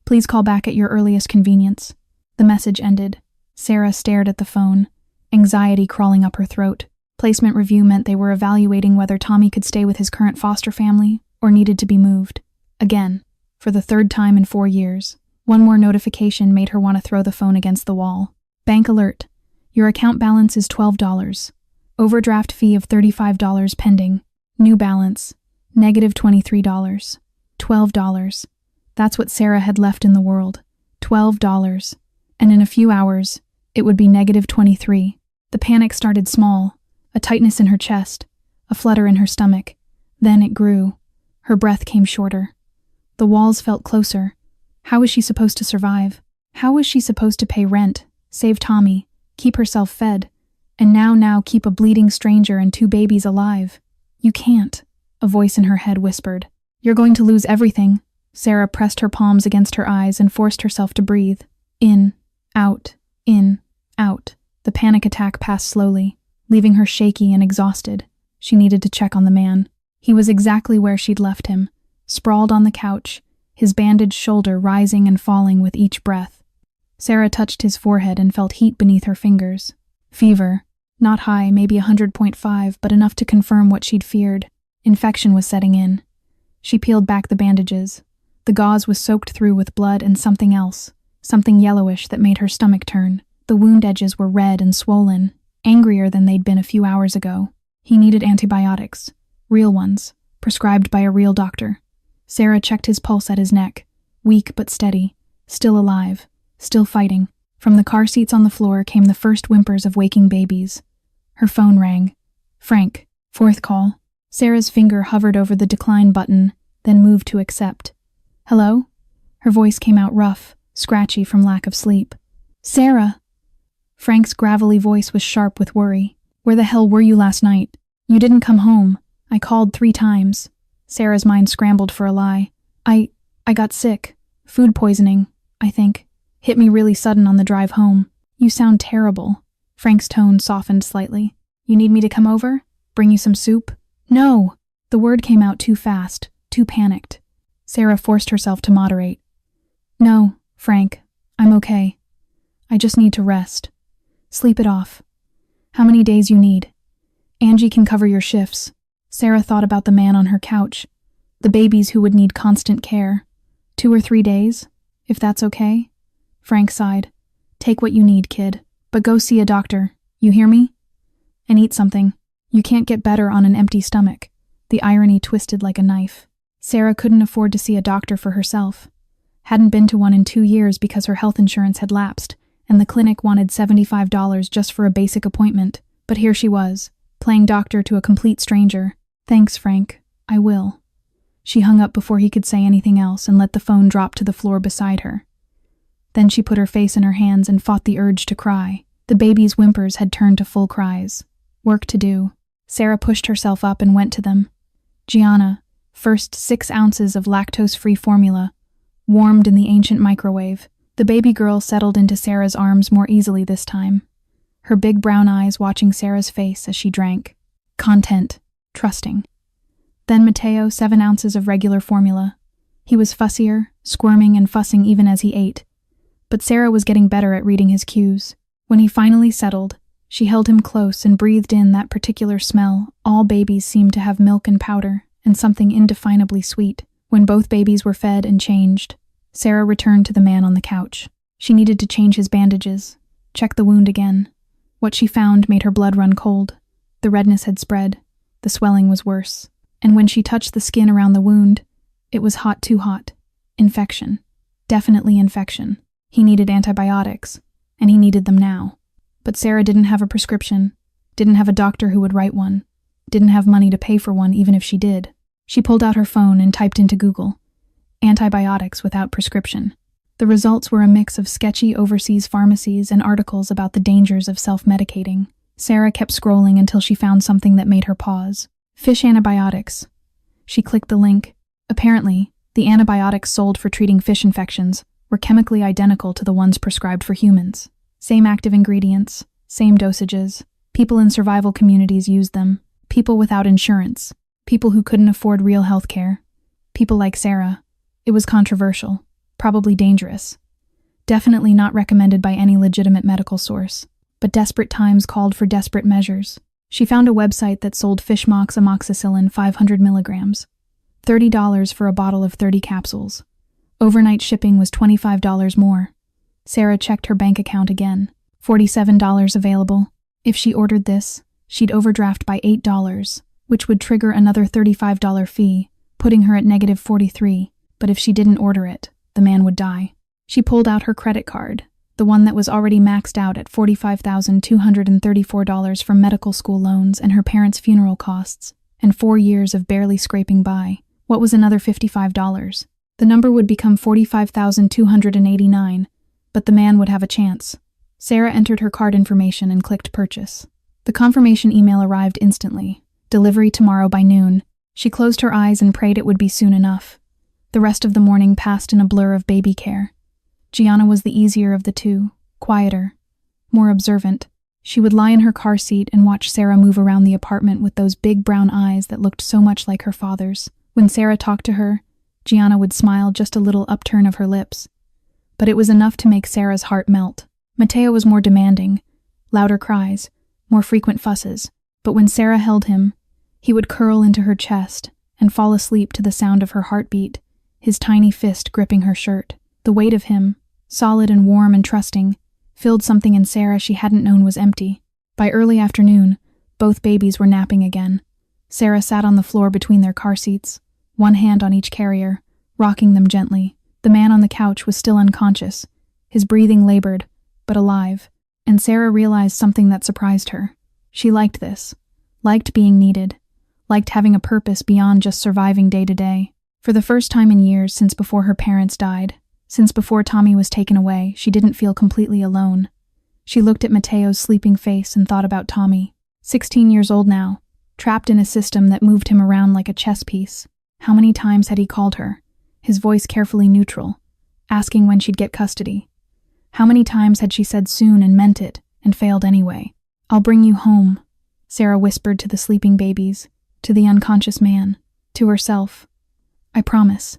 Please call back at your earliest convenience." The message ended. Sarah stared at the phone, anxiety crawling up her throat. Placement review meant they were evaluating whether Tommy could stay with his current foster family or needed to be moved. Again, for the 3rd time in 4 years. One more notification made her want to throw the phone against the wall. "Bank alert. Your account balance is $12. Overdraft fee of $35 pending. New balance, -$23. $12. That's what Sarah had left in the world. $12. and in a few hours, it would be -23. The panic started small, a tightness in her chest, a flutter in her stomach. Then it grew. Her breath came shorter. The walls felt closer. How was she supposed to survive? How was she supposed to pay rent, save Tommy, keep herself fed, and now keep a bleeding stranger and 2 babies alive? You can't, a voice in her head whispered. You're going to lose everything. Sarah pressed her palms against her eyes and forced herself to breathe. In, out, in, out. The panic attack passed slowly, leaving her shaky and exhausted. She needed to check on the man. He was exactly where she'd left him, sprawled on the couch, his bandaged shoulder rising and falling with each breath. Sarah touched his forehead and felt heat beneath her fingers. Fever. Not high, maybe 100.5, but enough to confirm what she'd feared. Infection was setting in. She peeled back the bandages. The gauze was soaked through with blood and something else, something yellowish that made her stomach turn. The wound edges were red and swollen, angrier than they'd been a few hours ago. He needed antibiotics, real ones, prescribed by a real doctor. Sarah checked his pulse at his neck, weak but steady, still alive, still fighting. From the car seats on the floor came the first whimpers of waking babies. Her phone rang. Frank. 4th call. Sarah's finger hovered over the decline button, then moved to accept. Hello? Her voice came out rough, scratchy from lack of sleep. Sarah! Frank's gravelly voice was sharp with worry. Where the hell were you last night? You didn't come home. I called 3 times. Sarah's mind scrambled for a lie. I got sick. Food poisoning, I think. Hit me really sudden on the drive home. You sound terrible. Frank's tone softened slightly. You need me to come over? Bring you some soup? No! The word came out too fast, too panicked. Sarah forced herself to moderate. No, Frank, I'm okay. I just need to rest. Sleep it off. How many days you need? Angie can cover your shifts. Sarah thought about the man on her couch, the babies who would need constant care. 2 or 3 days, if that's okay? Frank sighed. Take what you need, kid, but go see a doctor, you hear me? And eat something. You can't get better on an empty stomach. The irony twisted like a knife. Sarah couldn't afford to see a doctor for herself. Hadn't been to one in 2 years because her health insurance had lapsed, and the clinic wanted $75 just for a basic appointment. But here she was, playing doctor to a complete stranger. Thanks, Frank. I will. She hung up before he could say anything else and let the phone drop to the floor beside her. Then she put her face in her hands and fought the urge to cry. The baby's whimpers had turned to full cries. Work to do. Sarah pushed herself up and went to them. Gianna, first 6 ounces of lactose-free formula, warmed in the ancient microwave. The baby girl settled into Sarah's arms more easily this time, her big brown eyes watching Sarah's face as she drank. Content. Trusting. Then Mateo, 7 ounces of regular formula. He was fussier, squirming and fussing even as he ate. But Sarah was getting better at reading his cues. When he finally settled, she held him close and breathed in that particular smell. All babies seemed to have milk and powder, and something indefinably sweet. When both babies were fed and changed, Sarah returned to the man on the couch. She needed to change his bandages, check the wound again. What she found made her blood run cold. The redness had spread. The swelling was worse. And when she touched the skin around the wound, it was hot, too hot. Infection. Definitely infection. He needed antibiotics, and he needed them now. But Sarah didn't have a prescription, didn't have a doctor who would write one, didn't have money to pay for one even if she did. She pulled out her phone and typed into Google, antibiotics without prescription. The results were a mix of sketchy overseas pharmacies and articles about the dangers of self-medicating. Sarah kept scrolling until she found something that made her pause. Fish antibiotics. She clicked the link. Apparently, the antibiotics sold for treating fish infections were chemically identical to the ones prescribed for humans. Same active ingredients, same dosages. People in survival communities used them. People without insurance. People who couldn't afford real health care. People like Sarah. It was controversial. Probably dangerous. Definitely not recommended by any legitimate medical source. But desperate times called for desperate measures. She found a website that sold Fishmox amoxicillin 500 milligrams. $30 for a bottle of 30 capsules. Overnight shipping was $25 more. Sarah checked her bank account again. $47 available. If she ordered this, she'd overdraft by $8, which would trigger another $35 fee, putting her at -43. But if she didn't order it, the man would die. She pulled out her credit card, the one that was already maxed out at $45,234 from medical school loans and her parents' funeral costs, and 4 years of barely scraping by. What was another $55? The number would become $45,289, but the man would have a chance. Sarah entered her card information and clicked purchase. The confirmation email arrived instantly. Delivery tomorrow by noon. She closed her eyes and prayed it would be soon enough. The rest of the morning passed in a blur of baby care. Gianna was the easier of the two, quieter, more observant. She would lie in her car seat and watch Sarah move around the apartment with those big brown eyes that looked so much like her father's. When Sarah talked to her, Gianna would smile, just a little upturn of her lips. But it was enough to make Sarah's heart melt. Matteo was more demanding, louder cries, more frequent fusses, but when Sarah held him, he would curl into her chest and fall asleep to the sound of her heartbeat, his tiny fist gripping her shirt. The weight of him, solid and warm and trusting, filled something in Sarah she hadn't known was empty. By early afternoon, both babies were napping again. Sarah sat on the floor between their car seats, one hand on each carrier, rocking them gently. The man on the couch was still unconscious, his breathing labored, but alive, and Sarah realized something that surprised her. She liked this, liked being needed, liked having a purpose beyond just surviving day to day. For the first time in years since before her parents died, since before Tommy was taken away, she didn't feel completely alone. She looked at Matteo's sleeping face and thought about Tommy. 16 years old now, trapped in a system that moved him around like a chess piece. How many times had he called her, his voice carefully neutral, asking when she'd get custody? How many times had she said soon and meant it, and failed anyway? "I'll bring you home," Sarah whispered to the sleeping babies, to the unconscious man, to herself. "I promise.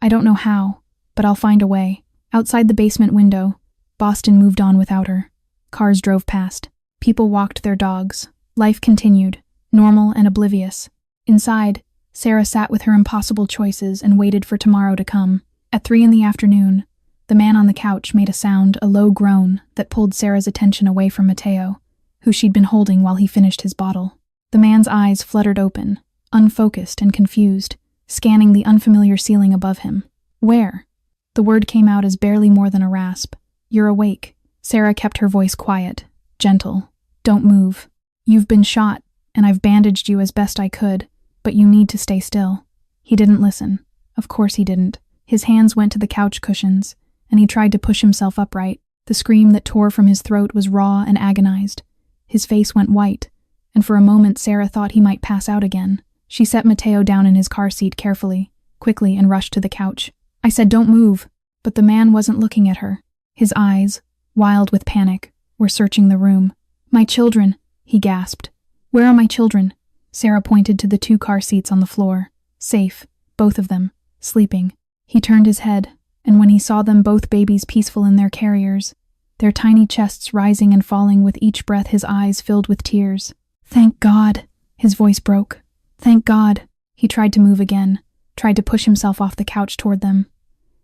I don't know how, but I'll find a way." Outside the basement window, Boston moved on without her. Cars drove past. People walked their dogs. Life continued, normal and oblivious. Inside, Sarah sat with her impossible choices and waited for tomorrow to come. At 3 p.m, the man on the couch made a sound, a low groan, that pulled Sarah's attention away from Matteo, who she'd been holding while he finished his bottle. The man's eyes fluttered open, unfocused and confused, scanning the unfamiliar ceiling above him. "Where?" The word came out as barely more than a rasp. "You're awake." Sarah kept her voice quiet, gentle. "Don't move. You've been shot, and I've bandaged you as best I could, but you need to stay still." He didn't listen. Of course he didn't. His hands went to the couch cushions, and he tried to push himself upright. The scream that tore from his throat was raw and agonized. His face went white, and for a moment Sarah thought he might pass out again. She set Matteo down in his car seat carefully, quickly, and rushed to the couch. "I said don't move," but the man wasn't looking at her. His eyes, wild with panic, were searching the room. "My children," he gasped. "Where are my children?" Sarah pointed to the 2 car seats on the floor. Safe, both of them, sleeping. He turned his head, and when he saw them, both babies peaceful in their carriers, their tiny chests rising and falling with each breath, his eyes filled with tears. "Thank God," his voice broke. "Thank God." He tried to move again, tried to push himself off the couch toward them.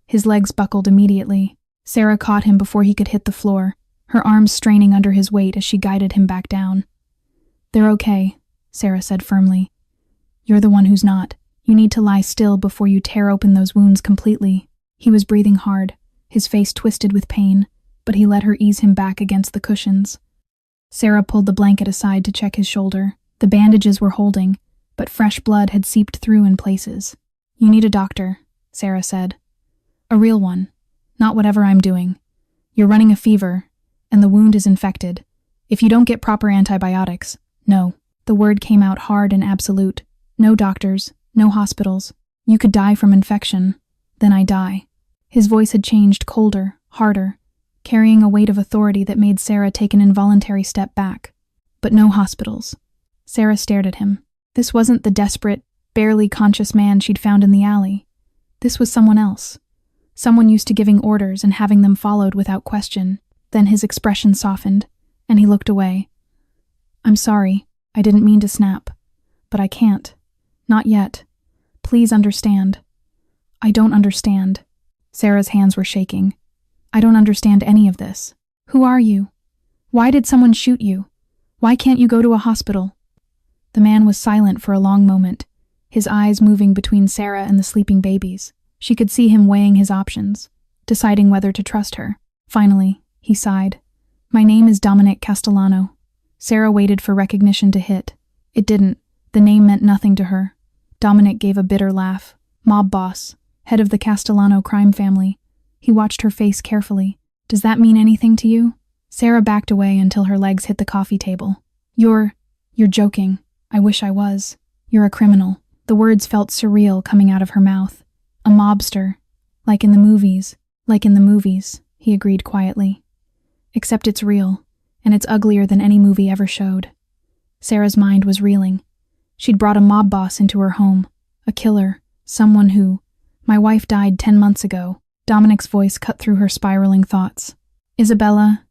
His legs buckled immediately. Sarah caught him before he could hit the floor, her arms straining under his weight as she guided him back down. "They're okay," Sarah said firmly. "You're the one who's not. You need to lie still before you tear open those wounds completely." He was breathing hard, his face twisted with pain, but he let her ease him back against the cushions. Sarah pulled the blanket aside to check his shoulder. The bandages were holding, but fresh blood had seeped through in places. "You need a doctor," Sarah said. "A real one, not whatever I'm doing. You're running a fever, and the wound is infected. If you don't get proper antibiotics, no." The word came out hard and absolute. "No doctors, no hospitals. You could die from infection. Then I die." His voice had changed, colder, harder, carrying a weight of authority that made Sarah take an involuntary step back. "But no hospitals." Sarah stared at him. This wasn't the desperate, barely conscious man she'd found in the alley. This was someone else. Someone used to giving orders and having them followed without question. Then his expression softened, and he looked away. "I'm sorry. I didn't mean to snap. But I can't. Not yet. Please understand." "I don't understand." Sarah's hands were shaking. "I don't understand any of this. Who are you? Why did someone shoot you? Why can't you go to a hospital?" The man was silent for a long moment, his eyes moving between Sarah and the sleeping babies. She could see him weighing his options, deciding whether to trust her. Finally, He sighed. My name is Dominic Castellano. Sarah waited for recognition to hit. It didn't. The name meant nothing to her. Dominic gave a bitter laugh. Mob boss. Head of the Castellano crime family. He watched her face carefully. Does that mean anything to you? Sarah backed away until her legs hit the coffee table. You're joking. I wish I was. You're a criminal. The words felt surreal coming out of her mouth. A mobster. Like in the movies. Like in the movies, he agreed quietly. Except it's real, and it's uglier than any movie ever showed. Sarah's mind was reeling. She'd brought a mob boss into her home. A killer. Someone who... My wife died 10 months ago. Dominic's voice cut through her spiraling thoughts. Isabella...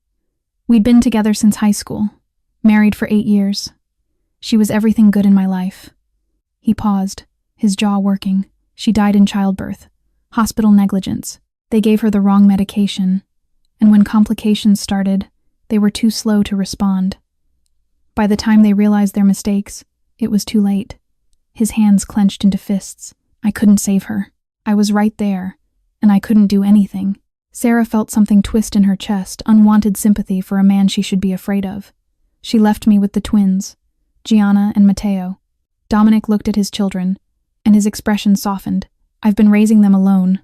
We'd been together since high school. Married for 8 years. She was everything good in my life. He paused, his jaw working. She died in childbirth. Hospital negligence. They gave her the wrong medication. And when complications started, they were too slow to respond. By the time they realized their mistakes, it was too late. His hands clenched into fists. I couldn't save her. I was right there, and I couldn't do anything. Sarah felt something twist in her chest, unwanted sympathy for a man she should be afraid of. She left me with the twins, Gianna and Matteo. Dominic looked at his children, and his expression softened. I've been raising them alone.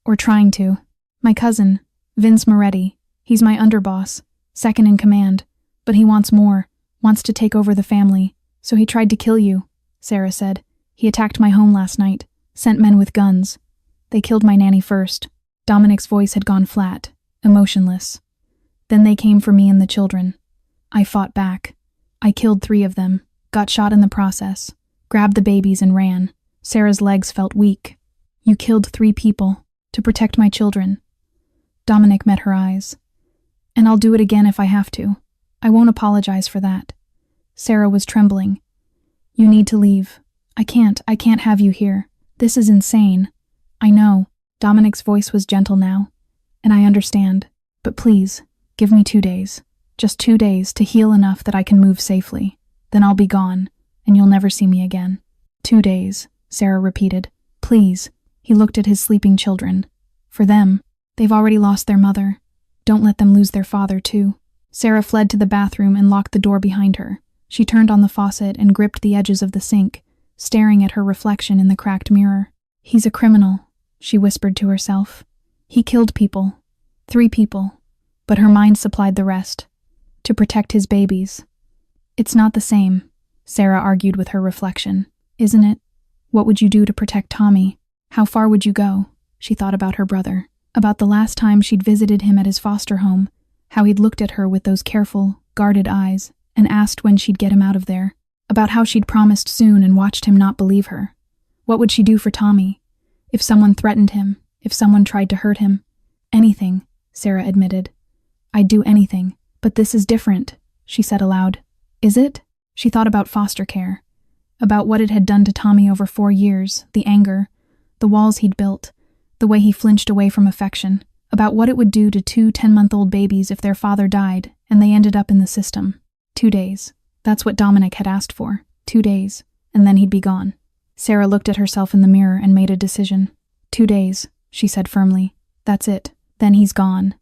Or trying to. My cousin, Vince Moretti, he's my underboss, second in command, but he wants more, wants to take over the family, so he tried to kill you, Sarah said. He attacked my home last night, sent men with guns. They killed my nanny first. Dominic's voice had gone flat, emotionless. Then they came for me and the children. I fought back. I killed 3 of them, got shot in the process, grabbed the babies and ran. Sarah's legs felt weak. You killed 3 people, to protect my children. Dominic met her eyes. And I'll do it again if I have to. I won't apologize for that. Sarah was trembling. You need to leave. I can't have you here. This is insane. I know. Dominic's voice was gentle now. And I understand. But please, give me 2 days. Just 2 days to heal enough that I can move safely. Then I'll be gone, and you'll never see me again. 2 days, Sarah repeated. Please. He looked at his sleeping children. For them, they've already lost their mother. Don't let them lose their father, too. Sarah fled to the bathroom and locked the door behind her. She turned on the faucet and gripped the edges of the sink, staring at her reflection in the cracked mirror. He's a criminal, she whispered to herself. He killed people. 3 people. But her mind supplied the rest. To protect his babies. It's not the same, Sarah argued with her reflection. Isn't it? What would you do to protect Tommy? How far would you go? She thought about her brother. About the last time she'd visited him at his foster home. How he'd looked at her with those careful, guarded eyes and asked when she'd get him out of there. About how she'd promised soon and watched him not believe her. What would she do for Tommy? If someone threatened him, if someone tried to hurt him. Anything, Sarah admitted. I'd do anything, but this is different, she said aloud. Is it? She thought about foster care. About what it had done to Tommy over 4 years, the anger, the walls he'd built, the way he flinched away from affection. About what it would do to 2 10-month-old babies if their father died and they ended up in the system. 2 days. That's what Dominic had asked for. 2 days. And then he'd be gone. Sarah looked at herself in the mirror and made a decision. 2 days, she said firmly. That's it. Then he's gone.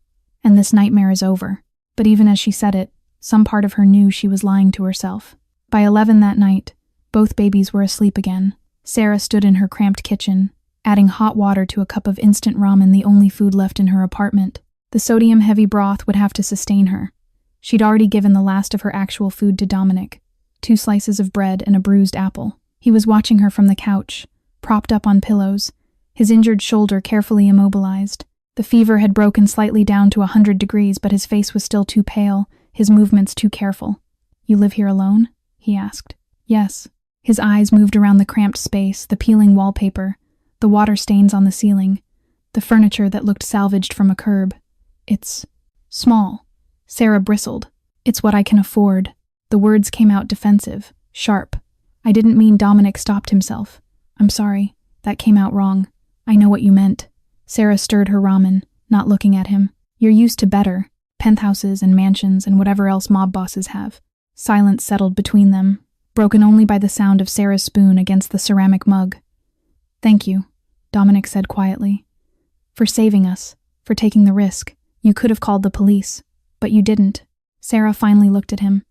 And this nightmare is over. But even as she said it, some part of her knew she was lying to herself. By 11 that night, both babies were asleep again. Sarah stood in her cramped kitchen, adding hot water to a cup of instant ramen, the only food left in her apartment. The sodium-heavy broth would have to sustain her. She'd already given the last of her actual food to Dominic, 2 slices of bread and a bruised apple. He was watching her from the couch, propped up on pillows, his injured shoulder carefully immobilized. The fever had broken slightly down to 100 degrees, but his face was still too pale, his movements too careful. You live here alone? He asked. Yes. His eyes moved around the cramped space, the peeling wallpaper, the water stains on the ceiling, the furniture that looked salvaged from a curb. It's small. Sarah bristled. It's what I can afford. The words came out defensive, sharp. I didn't mean. Dominic stopped himself. I'm sorry. That came out wrong. I know what you meant. Sarah stirred her ramen, not looking at him. You're used to better. Penthouses and mansions and whatever else mob bosses have. Silence settled between them, broken only by the sound of Sarah's spoon against the ceramic mug. Thank you, Dominic said quietly. For saving us, for taking the risk. You could have called the police, but you didn't. Sarah finally looked at him.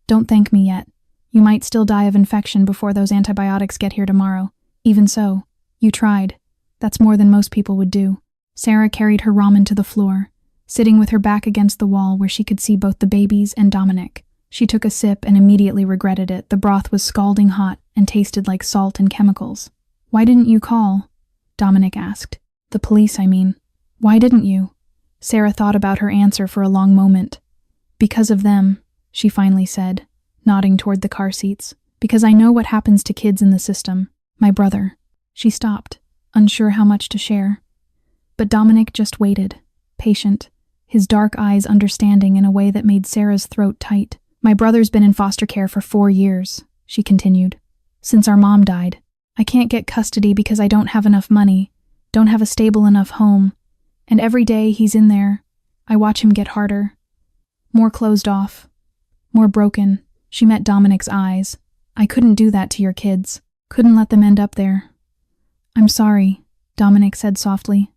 Don't thank me yet. You might still die of infection before those antibiotics get here tomorrow. Even so, you tried. That's more than most people would do. Sarah carried her ramen to the floor, sitting with her back against the wall where she could see both the babies and Dominic. She took a sip and immediately regretted it. The broth was scalding hot and tasted like salt and chemicals. Why didn't you call? Dominic asked. The police, I mean. Why didn't you? Sarah thought about her answer for a long moment. Because of them, she finally said, nodding toward the car seats. Because I know what happens to kids in the system. My brother. She stopped, unsure how much to share. But Dominic just waited, patient, his dark eyes understanding in a way that made Sarah's throat tight. My brother's been in foster care for 4 years, she continued. Since our mom died. I can't get custody because I don't have enough money, don't have a stable enough home, and every day he's in there, I watch him get harder. More closed off. More broken. She met Dominic's eyes. I couldn't do that to your kids. Couldn't let them end up there. I'm sorry, Dominic said softly.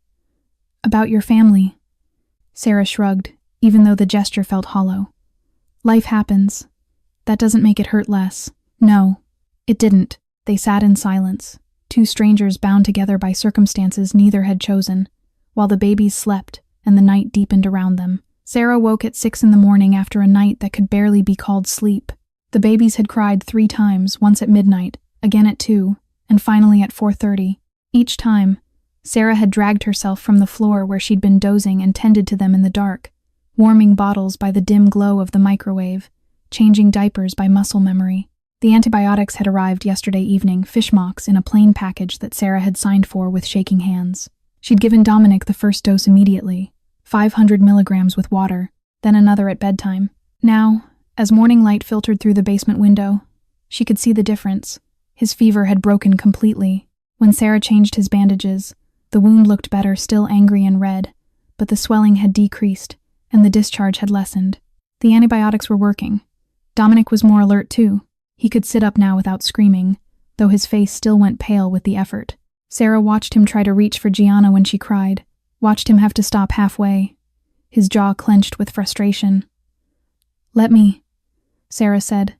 About your family. Sarah shrugged, even though the gesture felt hollow. Life happens. That doesn't make it hurt less. No, it didn't. They sat in silence, two strangers bound together by circumstances neither had chosen, while the babies slept and the night deepened around them. Sarah woke at 6 a.m. after a night that could barely be called sleep. The babies had cried 3 times, once at midnight, again at 2, and finally at 4:30. Each time, Sarah had dragged herself from the floor where she'd been dozing and tended to them in the dark, warming bottles by the dim glow of the microwave, changing diapers by muscle memory. The antibiotics had arrived yesterday evening, fishmocks in a plain package that Sarah had signed for with shaking hands. She'd given Dominic the first dose immediately, 500 milligrams with water, then another at bedtime. Now, as morning light filtered through the basement window, she could see the difference. His fever had broken completely. When Sarah changed his bandages, the wound looked better, still angry and red, but the swelling had decreased, and the discharge had lessened. The antibiotics were working. Dominic was more alert too. He could sit up now without screaming, though his face still went pale with the effort. Sarah watched him try to reach for Gianna when she cried, watched him have to stop halfway, his jaw clenched with frustration. Let me, Sarah said,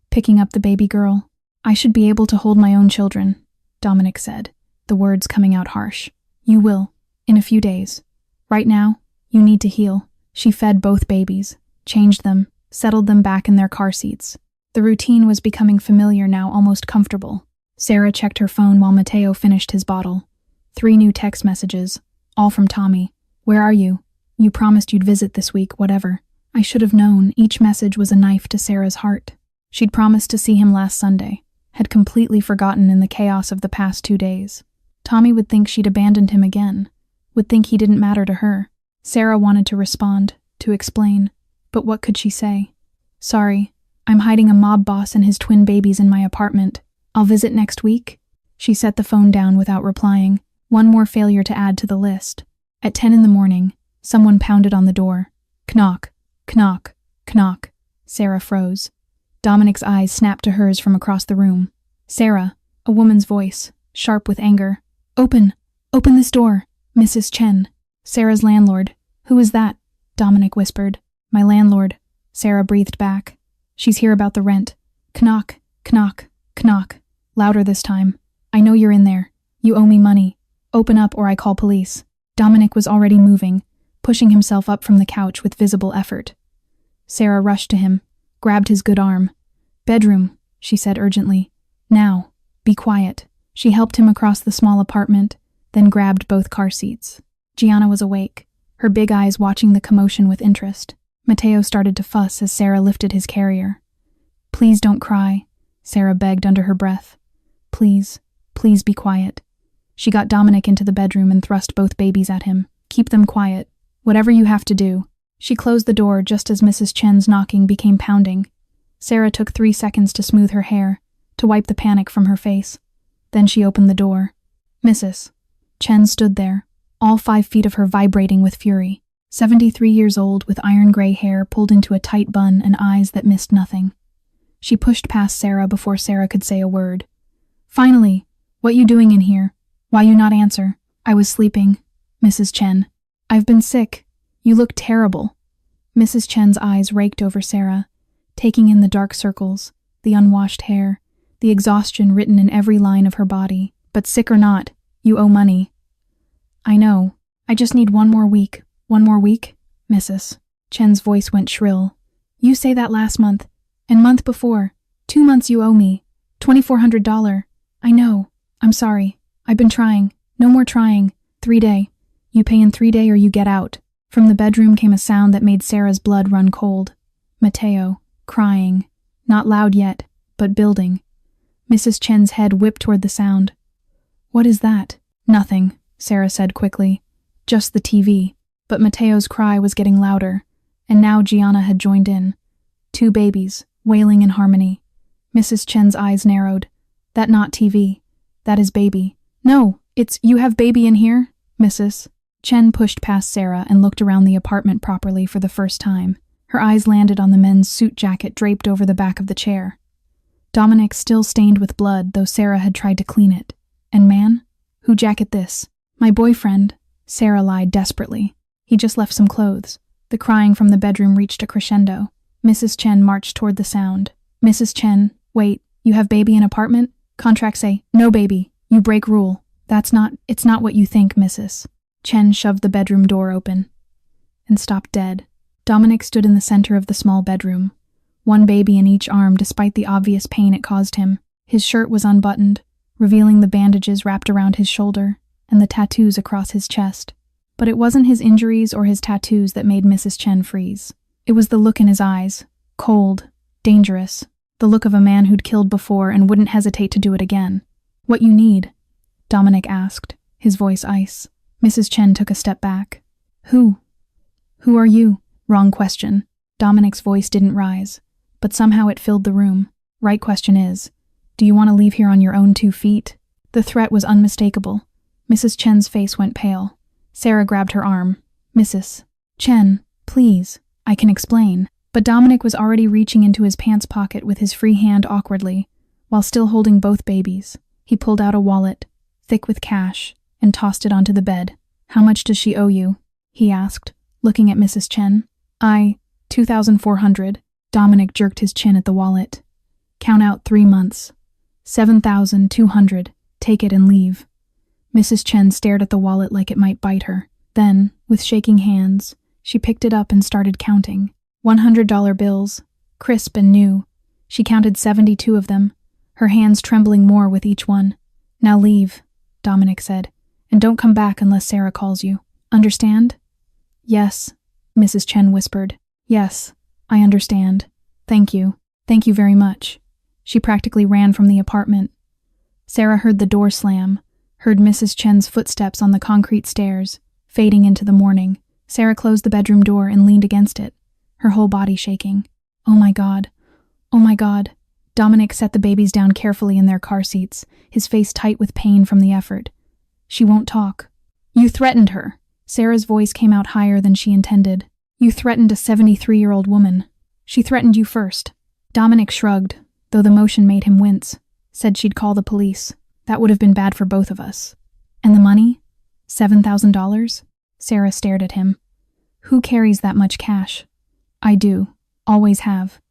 picking up the baby girl. I should be able to hold my own children, Dominic said, the words coming out harsh. You will, in a few days. Right now, you need to heal. She fed both babies, changed them, settled them back in their car seats. The routine was becoming familiar now, almost comfortable. Sarah checked her phone while Matteo finished his bottle. 3 new text messages, all from Tommy. Where are you? You promised you'd visit this week, whatever. I should have known. Each message was a knife to Sarah's heart. She'd promised to see him last Sunday, had completely forgotten in the chaos of the past 2 days. Tommy would think she'd abandoned him again, would think he didn't matter to her. Sarah wanted to respond, to explain, but what could she say? Sorry, I'm hiding a mob boss and his twin babies in my apartment. I'll visit next week. She set the phone down without replying, one more failure to add to the list. At 10 a.m, someone pounded on the door. Knock, knock, knock. Sarah froze. Dominic's eyes snapped to hers from across the room. Sarah, a woman's voice, sharp with anger. Open this door, Mrs. Chen. Sarah's landlord. Who is that? Dominic whispered. My landlord, Sarah breathed back. She's here about the rent. Knock, knock, knock. Louder this time. I know you're in there. You owe me money. Open up or I call police. Dominic was already moving, pushing himself up from the couch with visible effort. Sarah rushed to him, grabbed his good arm. Bedroom, she said urgently. Now, be quiet. She helped him across the small apartment, then grabbed both car seats. Gianna was awake, her big eyes watching the commotion with interest. Matteo started to fuss as Sarah lifted his carrier. Please don't cry, Sarah begged under her breath. Please be quiet. She got Dominic into the bedroom and thrust both babies at him. Keep them quiet. Whatever you have to do. She closed the door just as Mrs. Chen's knocking became pounding. Sarah took 3 seconds to smooth her hair, to wipe the panic from her face. Then she opened the door. Mrs. Chen stood there, all 5 feet of her vibrating with fury. 73 years old with iron gray hair pulled into a tight bun and eyes that missed nothing. She pushed past Sarah before Sarah could say a word. Finally, what you doing in here? Why you not answer? I was sleeping, Mrs. Chen. I've been sick, You look terrible." Mrs. Chen's eyes raked over Sarah, taking in the dark circles, the unwashed hair, the exhaustion written in every line of her body. "But sick or not, you owe money." "I know. I just need one more week." "1 more week, Mrs." Chen's voice went shrill. "You say that last month, and month before. 2 months you owe me. $2,400. I know. I'm sorry. I've been trying. No more trying. 3 day. You pay in 3 day or you get out." From the bedroom came a sound that made Sarah's blood run cold. Mateo, crying. Not loud yet, but building. Mrs. Chen's head whipped toward the sound. "What is that?" "Nothing," Sarah said quickly. "Just the TV." But Mateo's cry was getting louder, and now Gianna had joined in. 2 babies, wailing in harmony. Mrs. Chen's eyes narrowed. "That not TV. That is baby." "No, it's you have baby in here, Mrs." Chen pushed past Sarah and looked around the apartment properly for the first time. Her eyes landed on the men's suit jacket draped over the back of the chair. Dominic still stained with blood, though Sarah had tried to clean it. "And man? Who jacket this?" "My boyfriend," Sarah lied desperately. "He just left some clothes." The crying from the bedroom reached a crescendo. Mrs. Chen marched toward the sound. "Mrs. Chen, wait, you have baby in apartment? Contract say, no baby. You break rule. It's not what you think, Mrs." Chen shoved the bedroom door open and stopped dead. Dominic stood in the center of the small bedroom, 1 baby in each arm despite the obvious pain it caused him. His shirt was unbuttoned, revealing the bandages wrapped around his shoulder and the tattoos across his chest. But it wasn't his injuries or his tattoos that made Mrs. Chen freeze. It was the look in his eyes, cold, dangerous, the look of a man who'd killed before and wouldn't hesitate to do it again. "What you need?" Dominic asked, his voice ice. Mrs. Chen took a step back. Who are you?" Wrong question. Dominic's voice didn't rise, but somehow it filled the room. Right question is, do you want to leave here on your own 2 feet? The threat was unmistakable. Mrs. Chen's face went pale. Sarah grabbed her arm. "Mrs. Chen, please, I can explain." But Dominic was already reaching into his pants pocket with his free hand awkwardly, while still holding both babies. He pulled out a wallet, thick with cash, and tossed it onto the bed. "How much does she owe you?" he asked, looking at Mrs. Chen. $2,400. Dominic jerked his chin at the wallet. "Count out 3 months. 7,200. Take it and leave." Mrs. Chen stared at the wallet like it might bite her. Then, with shaking hands, she picked it up and started counting. $100 bills, crisp and new. She counted 72 of them, her hands trembling more with each one. "Now leave," Dominic said, "and don't come back unless Sarah calls you. Understand?" "Yes," Mrs. Chen whispered. "Yes, I understand. Thank you. Thank you very much." She practically ran from the apartment. Sarah heard the door slam, heard Mrs. Chen's footsteps on the concrete stairs, fading into the morning. Sarah closed the bedroom door and leaned against it, her whole body shaking. "Oh my God. Oh my God." Dominic set the babies down carefully in their car seats, his face tight with pain from the effort. "She won't talk." "You threatened her." Sarah's voice came out higher than she intended. "You threatened a 73-year-old woman. She threatened you first." Dominic shrugged, though the motion made him wince. "Said she'd call the police. That would have been bad for both of us." "And the money? $7,000? Sarah stared at him. "Who carries that much cash?" "I do. Always have."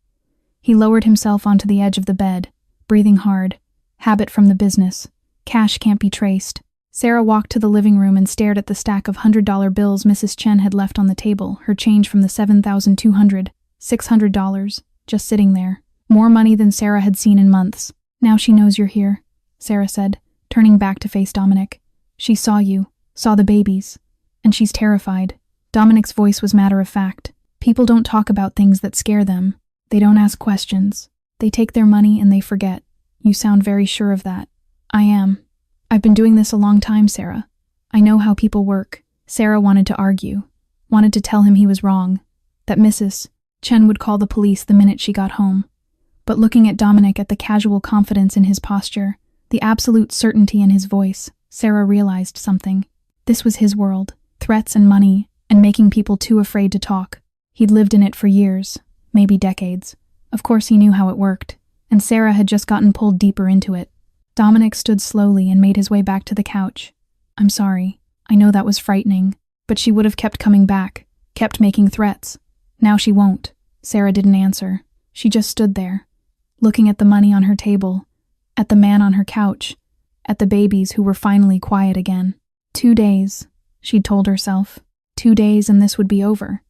He lowered himself onto the edge of the bed, breathing hard. Habit from the business. Cash can't be traced. Sarah walked to the living room and stared at the stack of $100 bills Mrs. Chen had left on the table, her change from the $7,200, $600, just sitting there. More money than Sarah had seen in months. "Now she knows you're here," Sarah said, turning back to face Dominic. "She saw you, saw the babies, and she's terrified." Dominic's voice was matter of fact. "People don't talk about things that scare them. They don't ask questions. They take their money and they forget. You sound very sure of that." "I am. I've been doing this a long time, Sarah. I know how people work." Sarah wanted to argue, wanted to tell him he was wrong, that Mrs. Chen would call the police the minute she got home. But looking at Dominic, at the casual confidence in his posture, the absolute certainty in his voice, Sarah realized something. This was his world, threats and money, and making people too afraid to talk. He'd lived in it for years, maybe decades. Of course he knew how it worked, and Sarah had just gotten pulled deeper into it. Dominic stood slowly and made his way back to the couch. "I'm sorry. I know that was frightening." But she would have kept coming back kept making threats. Now she won't. Sarah didn't answer. She just stood there, looking at the money on her table, at the man on her couch, at the babies who were finally quiet again. 2 days, she'd told herself. 2 days and this would be over.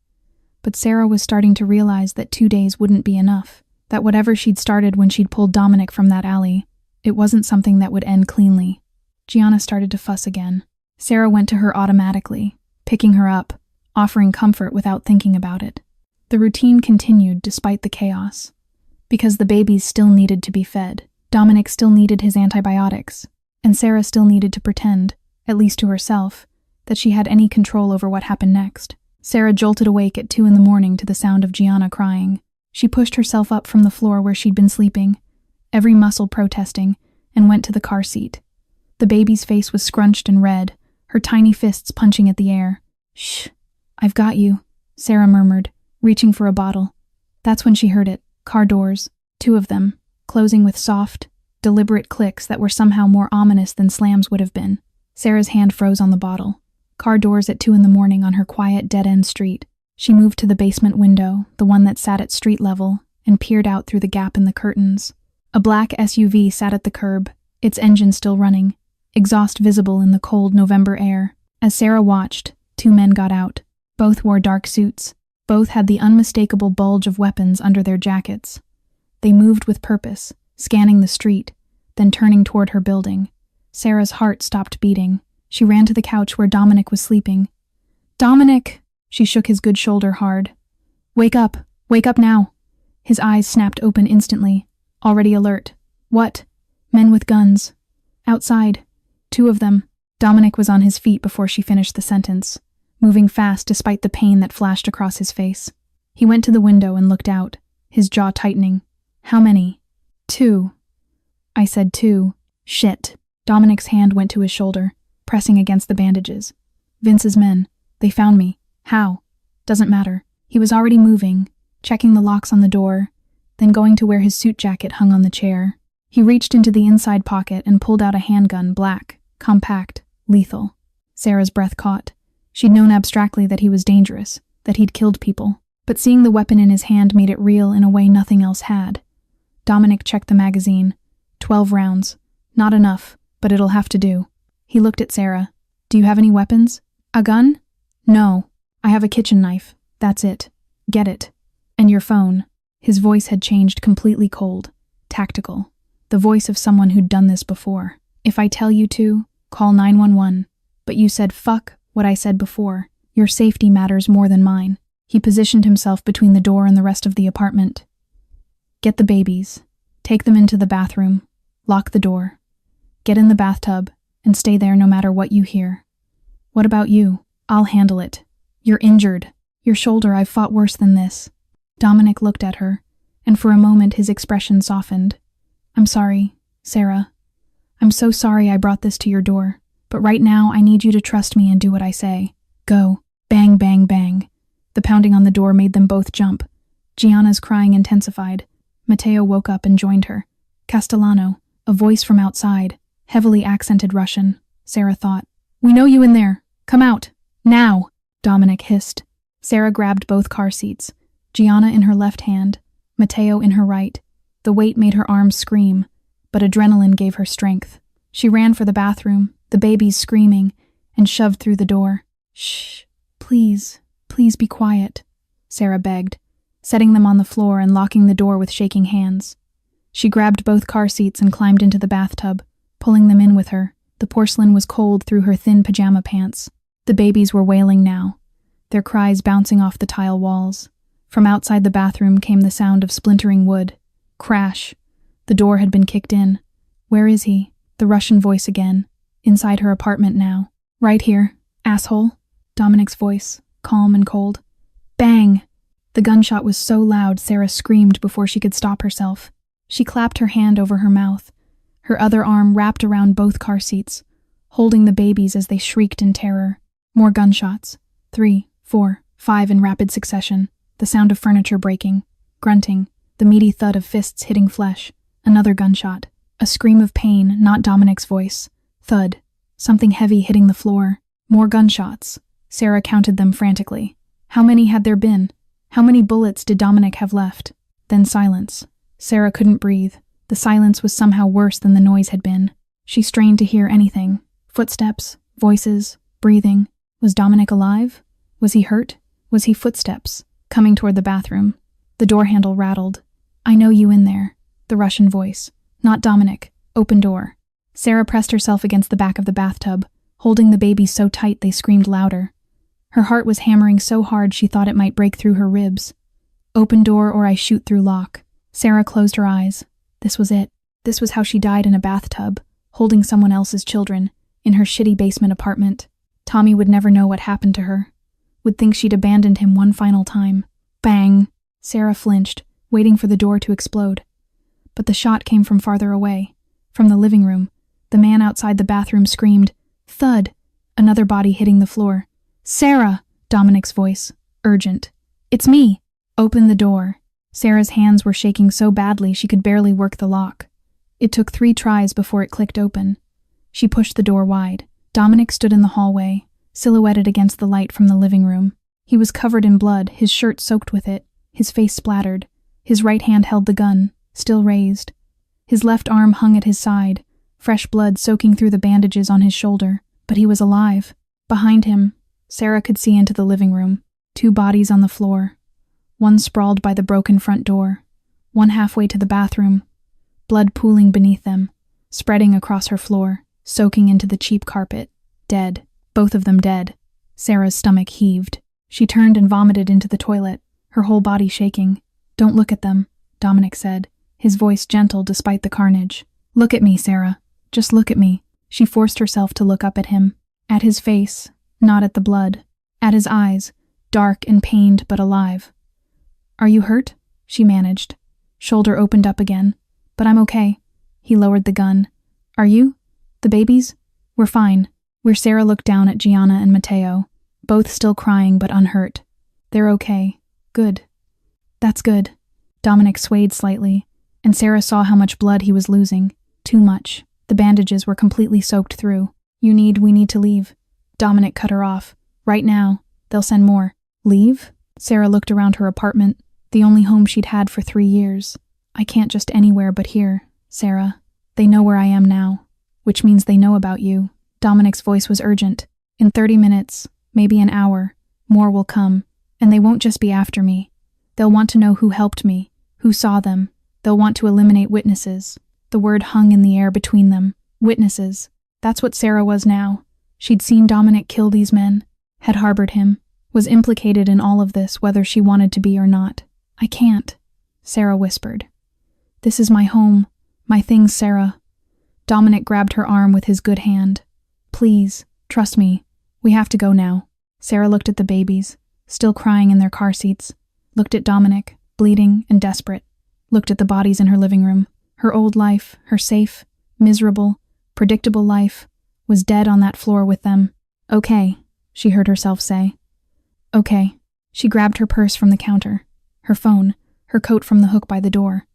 But Sarah was starting to realize that 2 days wouldn't be enough, that whatever she'd started when she'd pulled Dominic from that alley, it wasn't something that would end cleanly. Gianna started to fuss again. Sarah went to her automatically, picking her up, offering comfort without thinking about it. The routine continued despite the chaos. Because the babies still needed to be fed, Dominic still needed his antibiotics, and Sarah still needed to pretend, at least to herself, that she had any control over what happened next. Sarah jolted awake at 2 a.m. to the sound of Gianna crying. She pushed herself up from the floor where she'd been sleeping, every muscle protesting, and went to the car seat. The baby's face was scrunched and red, her tiny fists punching at the air. "Shh, I've got you," Sarah murmured, reaching for a bottle. That's when she heard it. Car doors, 2 of them, closing with soft, deliberate clicks that were somehow more ominous than slams would have been. Sarah's hand froze on the bottle. Car doors at 2 a.m. on her quiet, dead-end street. She moved to the basement window, the one that sat at street level, and peered out through the gap in the curtains. A black SUV sat at the curb, its engine still running, exhaust visible in the cold November air. As Sarah watched, 2 men got out. Both wore dark suits. Both had the unmistakable bulge of weapons under their jackets. They moved with purpose, scanning the street, then turning toward her building. Sarah's heart stopped beating. She ran to the couch where Dominic was sleeping. "Dominic!" She shook his good shoulder hard. Wake up now." His eyes snapped open instantly, already alert. "What?" "Men with guns. Outside. 2 of them." Dominic was on his feet before she finished the sentence, moving fast despite the pain that flashed across his face. He went to the window and looked out, his jaw tightening. "How many?" "2. I said 2. Shit." Dominic's hand went to his shoulder, pressing against the bandages. "Vince's men. They found me. How?" "Doesn't matter." He was already moving, checking the locks on the door, then going to where his suit jacket hung on the chair. He reached into the inside pocket and pulled out a handgun, black, compact, lethal. Sarah's breath caught. She'd known abstractly that he was dangerous, that he'd killed people, but seeing the weapon in his hand made it real in a way nothing else had. Dominic checked the magazine. 12 rounds. Not enough, but it'll have to do. He looked at Sarah. "Do you have any weapons?" "A gun?" "No. I have a kitchen knife. That's it. Get it. And your phone." His voice had changed completely cold, tactical. The voice of someone who'd done this before. "If I tell you to, call 911. But you said fuck what I said before. Your safety matters more than mine." He positioned himself between the door and the rest of the apartment. "Get the babies. Take them into the bathroom. Lock the door. Get in the bathtub and stay there no matter what you hear. What about you? I'll handle it. You're injured. Your shoulder, I've fought worse than this." Dominic looked at her, and for a moment his expression softened. "I'm sorry, Sarah. I'm so sorry I brought this to your door, but right now I need you to trust me and do what I say. Go." Bang, bang, bang. The pounding on the door made them both jump. Gianna's crying intensified. Matteo woke up and joined her. Castellano, a voice from outside, heavily accented Russian. Sarah thought, "We know you in there. Come out. Now." Dominic hissed. Sarah grabbed both car seats, Gianna in her left hand, Matteo in her right. The weight made her arms scream, but adrenaline gave her strength. She ran for the bathroom, the babies screaming, and shoved through the door. "Shh, please be quiet," Sarah begged, setting them on the floor and locking the door with shaking hands. She grabbed both car seats and climbed into the bathtub, pulling them in with her. The porcelain was cold through her thin pajama pants. The babies were wailing now, their cries bouncing off the tile walls. From outside the bathroom came the sound of splintering wood. Crash. The door had been kicked in. "Where is he?" The Russian voice again. Inside her apartment now. "Right here, asshole." Dominic's voice, calm and cold. Bang! The gunshot was so loud Sarah screamed before she could stop herself. She clapped her hand over her mouth. Her other arm wrapped around both car seats, holding the babies as they shrieked in terror. More gunshots. 3, 4, 5 in rapid succession. The sound of furniture breaking, grunting, the meaty thud of fists hitting flesh. Another gunshot. A scream of pain, not Dominic's voice. Thud. Something heavy hitting the floor. More gunshots. Sarah counted them frantically. How many had there been? How many bullets did Dominic have left? Then silence. Sarah couldn't breathe. The silence was somehow worse than the noise had been. She strained to hear anything. Footsteps, voices, breathing. Was Dominic alive? Was he hurt? Was he footsteps? Coming toward the bathroom. The door handle rattled. "I know you in there." The Russian voice. "Not Dominic. Open door." Sarah pressed herself against the back of the bathtub, holding the baby so tight they screamed louder. Her heart was hammering so hard she thought it might break through her ribs. "Open door or I shoot through lock." Sarah closed her eyes. This was it. This was how she died in a bathtub, holding someone else's children, in her shitty basement apartment. Tommy would never know what happened to her. Would think she'd abandoned him one final time. Bang! Sarah flinched, waiting for the door to explode. But the shot came from farther away. From the living room, the man outside the bathroom screamed, "Thud!" Another body hitting the floor. "Sarah!" Dominic's voice, urgent. "It's me!" "Open the door." Sarah's hands were shaking so badly she could barely work the lock. It took 3 tries before it clicked open. She pushed the door wide. Dominic stood in the hallway, silhouetted against the light from the living room. He was covered in blood, his shirt soaked with it, his face splattered. His right hand held the gun, still raised. His left arm hung at his side, fresh blood soaking through the bandages on his shoulder. But he was alive. Behind him, Sarah could see into the living room. 2 bodies on the floor. One sprawled by the broken front door, one halfway to the bathroom, blood pooling beneath them, spreading across her floor, soaking into the cheap carpet. Dead. Both of them dead. Sarah's stomach heaved. She turned and vomited into the toilet, her whole body shaking. "Don't look at them," Dominic said, his voice gentle despite the carnage. "Look at me, Sarah. Just look at me." She forced herself to look up at him, at his face, not at the blood, at his eyes, dark and pained but alive. "Are you hurt?" she managed. Shoulder opened up again. "But I'm okay." He lowered the gun. "Are you? The babies? We're fine." Where Sarah looked down at Gianna and Matteo, both still crying but unhurt. "They're okay. Good." "That's good." Dominic swayed slightly, and Sarah saw how much blood he was losing. Too much. The bandages were completely soaked through. We need to leave." Dominic cut her off. "Right now. They'll send more." "Leave?" Sarah looked around her apartment, the only home she'd had for 3 years. "I can't just anywhere but here, Sarah. They know where I am now, which means they know about you." Dominic's voice was urgent. "In 30 minutes, maybe an hour, more will come, and they won't just be after me. They'll want to know who helped me, who saw them. They'll want to eliminate witnesses." The word hung in the air between them. Witnesses. That's what Sarah was now. She'd seen Dominic kill these men, had harbored him, was implicated in all of this whether she wanted to be or not. "I can't," Sarah whispered. "This is my home, my things, Sarah." Dominic grabbed her arm with his good hand. "Please, trust me. We have to go now." Sarah looked at the babies, still crying in their car seats, looked at Dominic, bleeding and desperate, looked at the bodies in her living room. Her old life, her safe, miserable, predictable life, was dead on that floor with them. "Okay," she heard herself say. "Okay." She grabbed her purse from the counter, her phone, her coat from the hook by the door.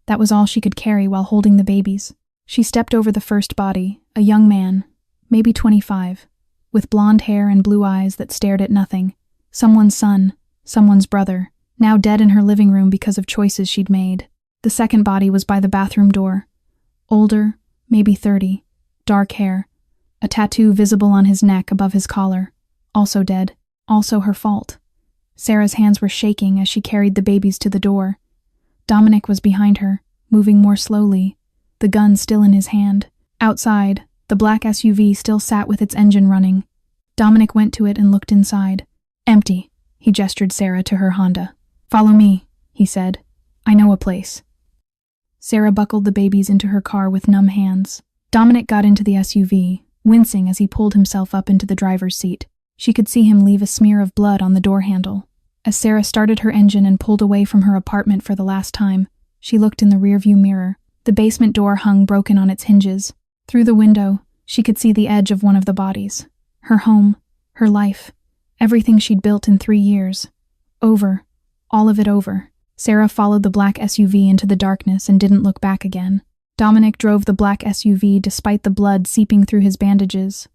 That was all she could carry while holding the babies. She stepped over the first body, a young man, maybe 25, with blonde hair and blue eyes that stared at nothing. Someone's son, someone's brother, now dead in her living room because of choices she'd made. The second body was by the bathroom door. Older, maybe 30, dark hair, a tattoo visible on his neck above his collar. Also dead, also her fault. Sarah's hands were shaking as she carried the babies to the door. Dominic was behind her, moving more slowly, the gun still in his hand. Outside, the black SUV still sat with its engine running. Dominic went to it and looked inside. "Empty," he gestured Sarah to her Honda. "Follow me," he said. "I know a place." Sarah buckled the babies into her car with numb hands. Dominic got into the SUV, wincing as he pulled himself up into the driver's seat. She could see him leave a smear of blood on the door handle. As Sarah started her engine and pulled away from her apartment for the last time, she looked in the rearview mirror. The basement door hung broken on its hinges. Through the window, she could see the edge of one of the bodies. Her home, her life, everything she'd built in 3 years. Over. All of it over. Sarah followed the black SUV into the darkness and didn't look back again. Dominic drove the black SUV despite the blood seeping through his bandages,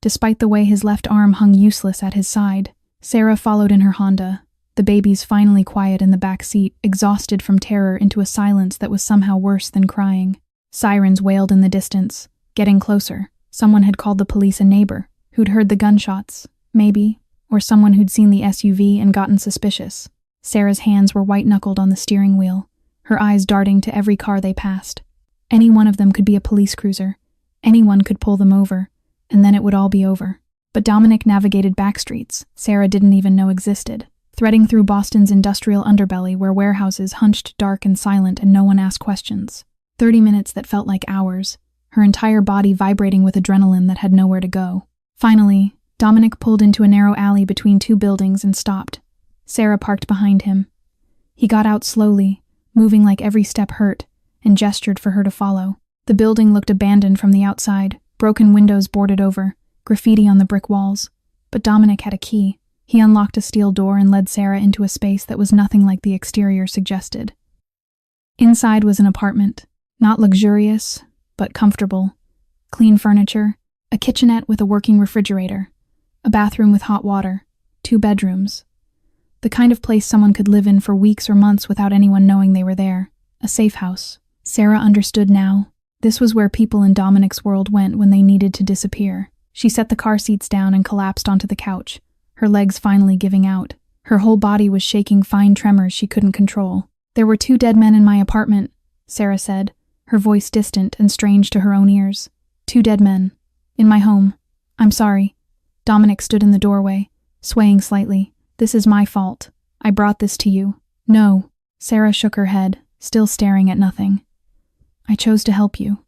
despite the way his left arm hung useless at his side. Sarah followed in her Honda, the babies finally quiet in the back seat, exhausted from terror into a silence that was somehow worse than crying. Sirens wailed in the distance, getting closer. Someone had called the police, a neighbor, who'd heard the gunshots, maybe, or someone who'd seen the SUV and gotten suspicious. Sarah's hands were white-knuckled on the steering wheel, her eyes darting to every car they passed. Any one of them could be a police cruiser. Anyone could pull them over, and then it would all be over. But Dominic navigated back streets Sarah didn't even know existed, threading through Boston's industrial underbelly where warehouses hunched dark and silent and no one asked questions. 30 minutes that felt like hours, her entire body vibrating with adrenaline that had nowhere to go. Finally, Dominic pulled into a narrow alley between two buildings and stopped. Sarah parked behind him. He got out slowly, moving like every step hurt, and gestured for her to follow. The building looked abandoned from the outside, broken windows boarded over, graffiti on the brick walls. But Dominic had a key. He unlocked a steel door and led Sarah into a space that was nothing like the exterior suggested. Inside was an apartment, not luxurious, but comfortable. Clean furniture, a kitchenette with a working refrigerator, a bathroom with hot water, 2 bedrooms. The kind of place someone could live in for weeks or months without anyone knowing they were there. A safe house. Sarah understood now. This was where people in Dominic's world went when they needed to disappear. She set the car seats down and collapsed onto the couch, her legs finally giving out. Her whole body was shaking fine tremors she couldn't control. "There were 2 dead men in my apartment," Sarah said, her voice distant and strange to her own ears. 2 dead men. In my home. I'm sorry. Dominic stood in the doorway, swaying slightly. "This is my fault. I brought this to you." "No." Sarah shook her head, still staring at nothing. "I chose to help you.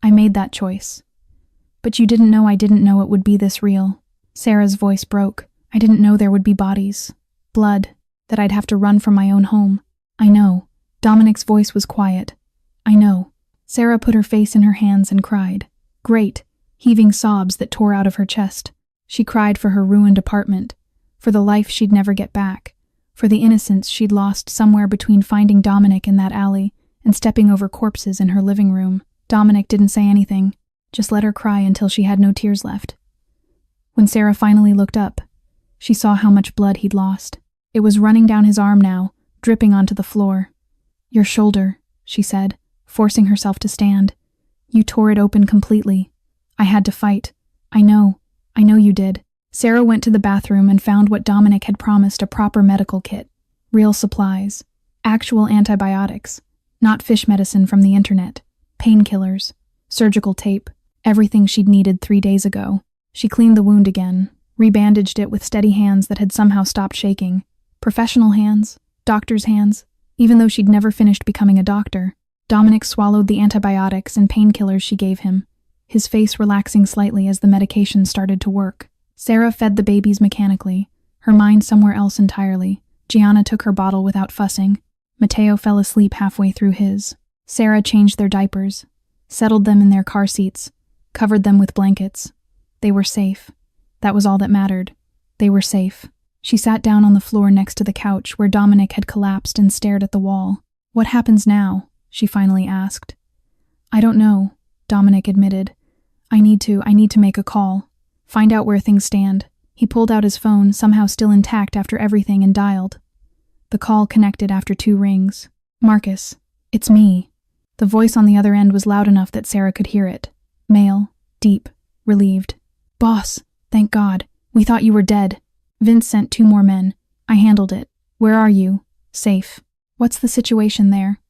I made that choice. But you didn't know I didn't know it would be this real." Sarah's voice broke. "I didn't know there would be bodies. Blood. That I'd have to run from my own home." "I know." Dominic's voice was quiet. "I know." Sarah put her face in her hands and cried. Great, heaving sobs that tore out of her chest. She cried for her ruined apartment, for the life she'd never get back, for the innocence she'd lost somewhere between finding Dominic in that alley and stepping over corpses in her living room. Dominic didn't say anything, just let her cry until she had no tears left. When Sarah finally looked up, she saw how much blood he'd lost. It was running down his arm now, dripping onto the floor. "Your shoulder," she said, forcing herself to stand. "You tore it open completely. I had to fight. I know you did." Sarah went to the bathroom and found what Dominic had promised, a proper medical kit. Real supplies. Actual antibiotics. Not fish medicine from the internet. Painkillers. Surgical tape. Everything she'd needed 3 days ago. She cleaned the wound again, rebandaged it with steady hands that had somehow stopped shaking. Professional hands. Doctor's hands. Even though she'd never finished becoming a doctor. Dominic swallowed the antibiotics and painkillers she gave him, his face relaxing slightly as the medication started to work. Sarah fed the babies mechanically, her mind somewhere else entirely. Gianna took her bottle without fussing. Matteo fell asleep halfway through his. Sarah changed their diapers, settled them in their car seats, covered them with blankets. They were safe. That was all that mattered. They were safe. She sat down on the floor next to the couch where Dominic had collapsed and stared at the wall. "What happens now?" she finally asked. "I don't know," Dominic admitted. I need to make a call. Find out where things stand." He pulled out his phone, somehow still intact after everything, and dialed. The call connected after 2 rings. "Marcus, it's me." The voice on the other end was loud enough that Sarah could hear it. Male, deep, relieved. "Boss, thank God. We thought you were dead. Vince sent 2 more men. I handled it. Where are you?" "Safe." "What's the situation there?"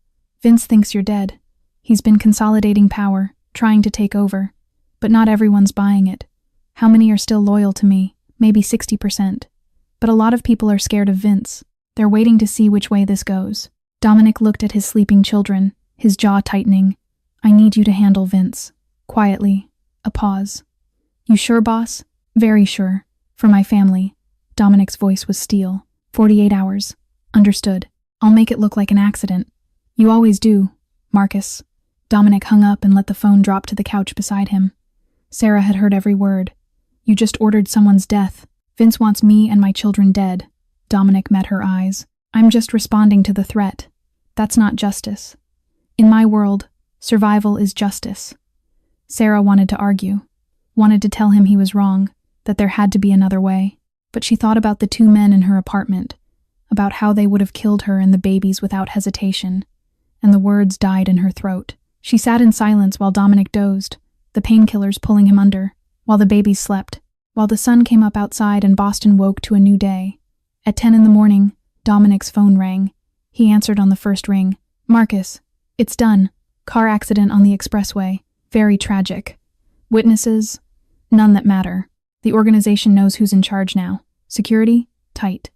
"Vince thinks you're dead. He's been consolidating power, trying to take over. But not everyone's buying it. How many are still loyal to me? Maybe 60%. But a lot of people are scared of Vince. They're waiting to see which way this goes." Dominic looked at his sleeping children, his jaw tightening. "I need you to handle Vince." Quietly. A pause. "You sure, boss?" "Very sure. For my family." Dominic's voice was steel. 48 hours. "Understood. I'll make it look like an accident." "You always do, Marcus." Dominic hung up and let the phone drop to the couch beside him. Sarah had heard every word. "You just ordered someone's death. Vince wants me and my children dead." Dominic met her eyes. "I'm just responding to the threat. That's not justice. In my world, survival is justice." Sarah wanted to argue, wanted to tell him he was wrong, that there had to be another way. But she thought about the two men in her apartment, about how they would have killed her and the babies without hesitation, and the words died in her throat. She sat in silence while Dominic dozed, the painkillers pulling him under, while the babies slept, while the sun came up outside and Boston woke to a new day. At 10 in the morning, Dominic's phone rang. He answered on the first ring. "Marcus, it's done. Car accident on the expressway. Very tragic. Witnesses? None that matter. The organization knows who's in charge now. Security? Tight.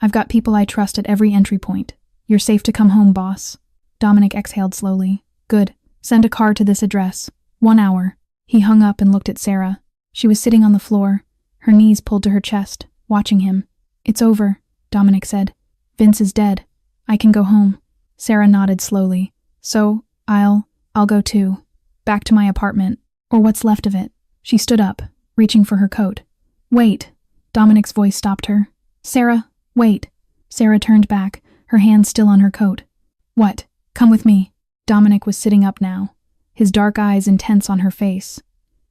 I've got people I trust at every entry point. You're safe to come home, boss." Dominic exhaled slowly. "Good. Send a car to this address. 1 hour." He hung up and looked at Sarah. She was sitting on the floor, her knees pulled to her chest, watching him. "It's over," Dominic said. "Vince is dead. I can go home." Sarah nodded slowly. "So, I'll go too. Back to my apartment. Or what's left of it." She stood up, reaching for her coat. "Wait." Dominic's voice stopped her. "Sarah, wait." Sarah turned back, her hand still on her coat. "What? Come with me." Dominic was sitting up now, his dark eyes intense on her face.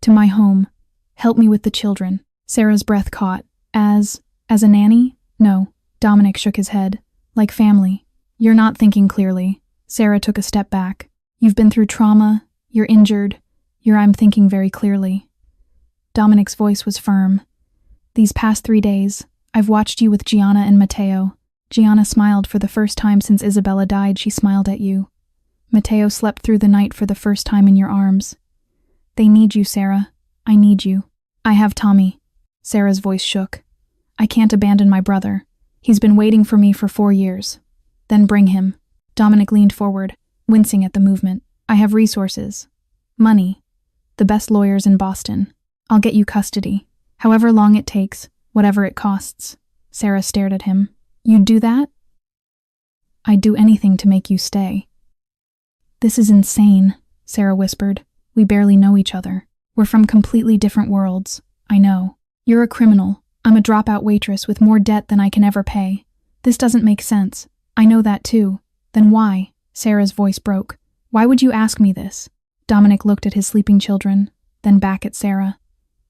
"To my home. Help me with the children." Sarah's breath caught. As a nanny? No. Dominic shook his head. "Like family." "You're not thinking clearly." Sarah took a step back. "You've been through trauma. You're injured. I'm thinking very clearly." Dominic's voice was firm. "These past 3 days, I've watched you with Gianna and Matteo." Gianna smiled for the first time since Isabella died. She smiled at you. "Matteo slept through the night for the first time in your arms. They need you, Sarah. I need you. I have Tommy." Sarah's voice shook. "I can't abandon my brother. He's been waiting for me for 4 years. Then bring him." Dominic leaned forward, wincing at the movement. "I have resources. Money. The best lawyers in Boston. I'll get you custody. However long it takes, whatever it costs." Sarah stared at him. "You'd do that?" "I'd do anything to make you stay." "This is insane," Sarah whispered. "We barely know each other. We're from completely different worlds. I know. You're a criminal. I'm a dropout waitress with more debt than I can ever pay. This doesn't make sense. I know that too. Then why?" Sarah's voice broke. "Why would you ask me this?" Dominic looked at his sleeping children, then back at Sarah.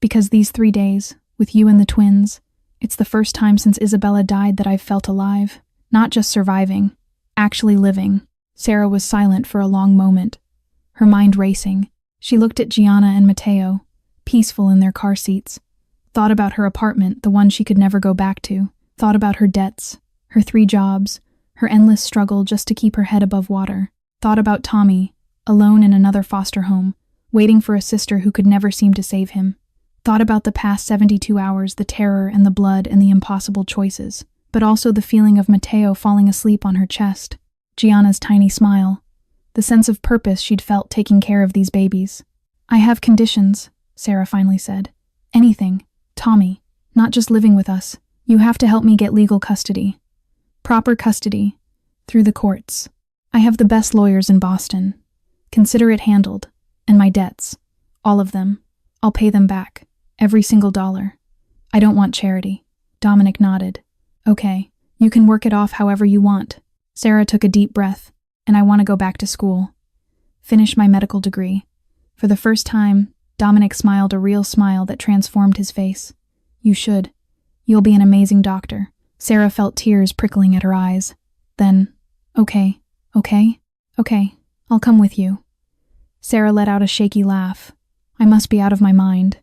"Because these 3 days, with you and the twins, it's the first time since Isabella died that I've felt alive. Not just surviving, actually living." Sarah was silent for a long moment, her mind racing. She looked at Gianna and Matteo, peaceful in their car seats. Thought about her apartment, the one she could never go back to. Thought about her debts, her 3 jobs, her endless struggle just to keep her head above water. Thought about Tommy, alone in another foster home, waiting for a sister who could never seem to save him. Thought about the past 72 hours, the terror and the blood and the impossible choices, but also the feeling of Matteo falling asleep on her chest, Gianna's tiny smile, the sense of purpose she'd felt taking care of these babies. "I have conditions," Sarah finally said. "Anything. Tommy, not just living with us. You have to help me get legal custody. Proper custody. Through the courts. I have the best lawyers in Boston. Consider it handled. And my debts. All of them. I'll pay them back. Every single dollar. I don't want charity." Dominic nodded. "Okay, you can work it off however you want." Sarah took a deep breath. "And I want to go back to school. Finish my medical degree." For the first time, Dominic smiled a real smile that transformed his face. "You should. You'll be an amazing doctor." Sarah felt tears prickling at her eyes. Then, Okay, I'll come with you." Sarah let out a shaky laugh. "I must be out of my mind."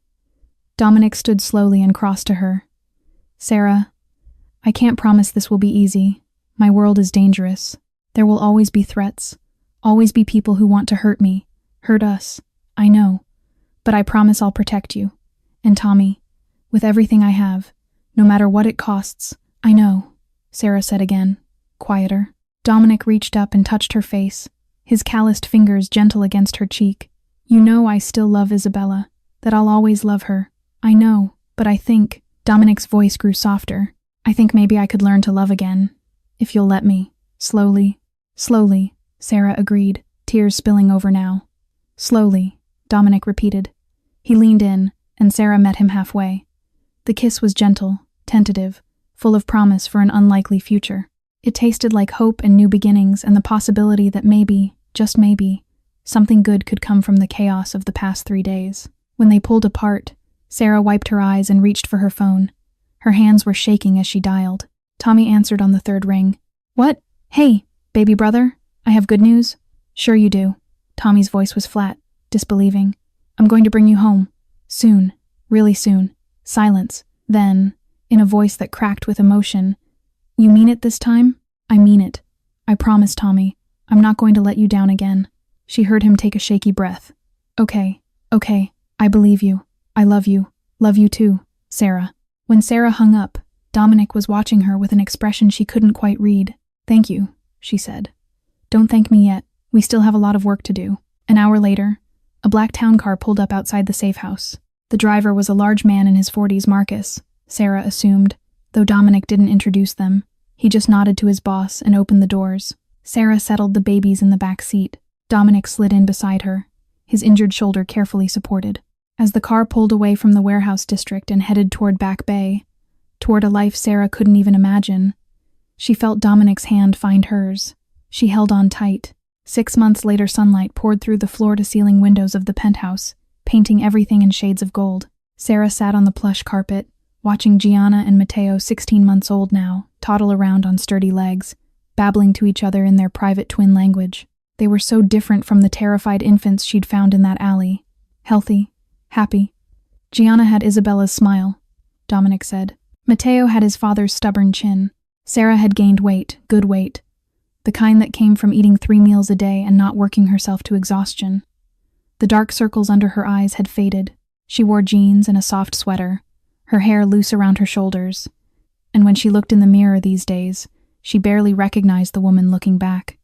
Dominic stood slowly and crossed to her. "Sarah, I can't promise this will be easy. My world is dangerous. There will always be threats, always be people who want to hurt me, hurt us. I know. But I promise I'll protect you. And Tommy, with everything I have, no matter what it costs." "I know," Sarah said again, quieter. Dominic reached up and touched her face, his calloused fingers gentle against her cheek. "You know I still love Isabella, that I'll always love her. I know, but I think," Dominic's voice grew softer, "I think maybe I could learn to love again, if you'll let me. Slowly." "Slowly," Sarah agreed, tears spilling over now. "Slowly," Dominic repeated. He leaned in, and Sarah met him halfway. The kiss was gentle, tentative, full of promise for an unlikely future. It tasted like hope and new beginnings and the possibility that maybe, just maybe, something good could come from the chaos of the past 3 days. When they pulled apart, Sarah wiped her eyes and reached for her phone. Her hands were shaking as she dialed. Tommy answered on the third ring. "What? Hey, baby brother, I have good news." "Sure you do." Tommy's voice was flat, disbelieving. "I'm going to bring you home. Soon. Really soon." Silence. Then, in a voice that cracked with emotion, "You mean it this time?" "I mean it. I promise, Tommy. I'm not going to let you down again." She heard him take a shaky breath. Okay, I believe you. I love you. Love you too, Sarah." When Sarah hung up, Dominic was watching her with an expression she couldn't quite read. "Thank you," she said. "Don't thank me yet. We still have a lot of work to do." An hour later, a black town car pulled up outside the safe house. The driver was a large man in his 40s, Marcus, Sarah assumed, though Dominic didn't introduce them. He just nodded to his boss and opened the doors. Sarah settled the babies in the back seat. Dominic slid in beside her, his injured shoulder carefully supported. As the car pulled away from the warehouse district and headed toward Back Bay, toward a life Sarah couldn't even imagine, she felt Dominic's hand find hers. She held on tight. 6 months later, sunlight poured through the floor-to-ceiling windows of the penthouse, painting everything in shades of gold. Sarah sat on the plush carpet, watching Gianna and Matteo, 16 months old now, toddle around on sturdy legs, babbling to each other in their private twin language. They were so different from the terrified infants she'd found in that alley. Healthy, happy. Gianna had Isabella's smile, Dominic said. Matteo had his father's stubborn chin. Sarah had gained weight, good weight, the kind that came from eating 3 meals a day and not working herself to exhaustion. The dark circles under her eyes had faded. She wore jeans and a soft sweater, her hair loose around her shoulders, and when she looked in the mirror these days, she barely recognized the woman looking back.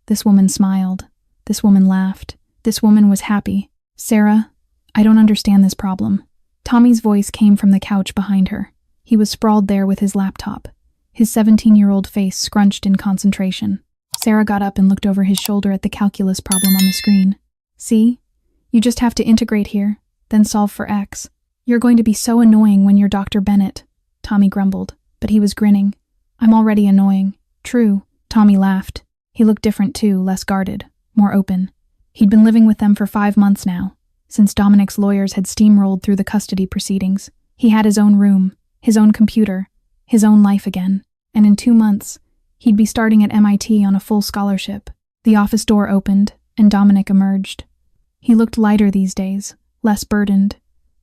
This woman smiled. This woman laughed. This woman was happy. "Sarah, I don't understand this problem." Tommy's voice came from the couch behind her. He was sprawled there with his laptop, his 17-year-old face scrunched in concentration. Sarah got up and looked over his shoulder at the calculus problem on the screen. "See? You just have to integrate here, then solve for x. You're going to be so annoying when you're Dr. Bennett," Tommy grumbled, but he was grinning. "I'm already annoying." "True." Tommy laughed. He looked different too, less guarded, more open. He'd been living with them for 5 months now, since Dominic's lawyers had steamrolled through the custody proceedings. He had his own room, his own computer, his own life again, and in 2 months, he'd be starting at MIT on a full scholarship. The office door opened, and Dominic emerged. He looked lighter these days, less burdened.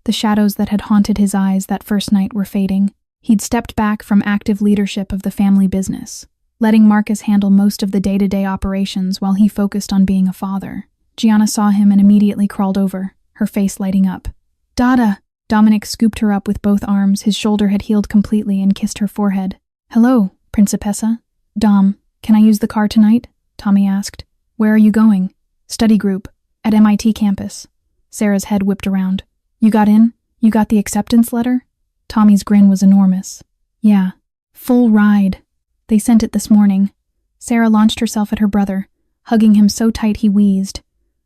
The shadows that had haunted his eyes that first night were fading. He'd stepped back from active leadership of the family business, letting Marcus handle most of the day-to-day operations while he focused on being a father. Gianna saw him and immediately crawled over, her face lighting up. "Dada!" Dominic scooped her up with both arms. His shoulder had healed completely, and kissed her forehead. "Hello, Principessa." "Dom, can I use the car tonight?" Tommy asked. "Where are you going?" "Study group. At MIT campus." Sarah's head whipped around. "You got in? You got the acceptance letter?" Tommy's grin was enormous. "Yeah. Full ride. They sent it this morning." Sarah launched herself at her brother, hugging him so tight he wheezed.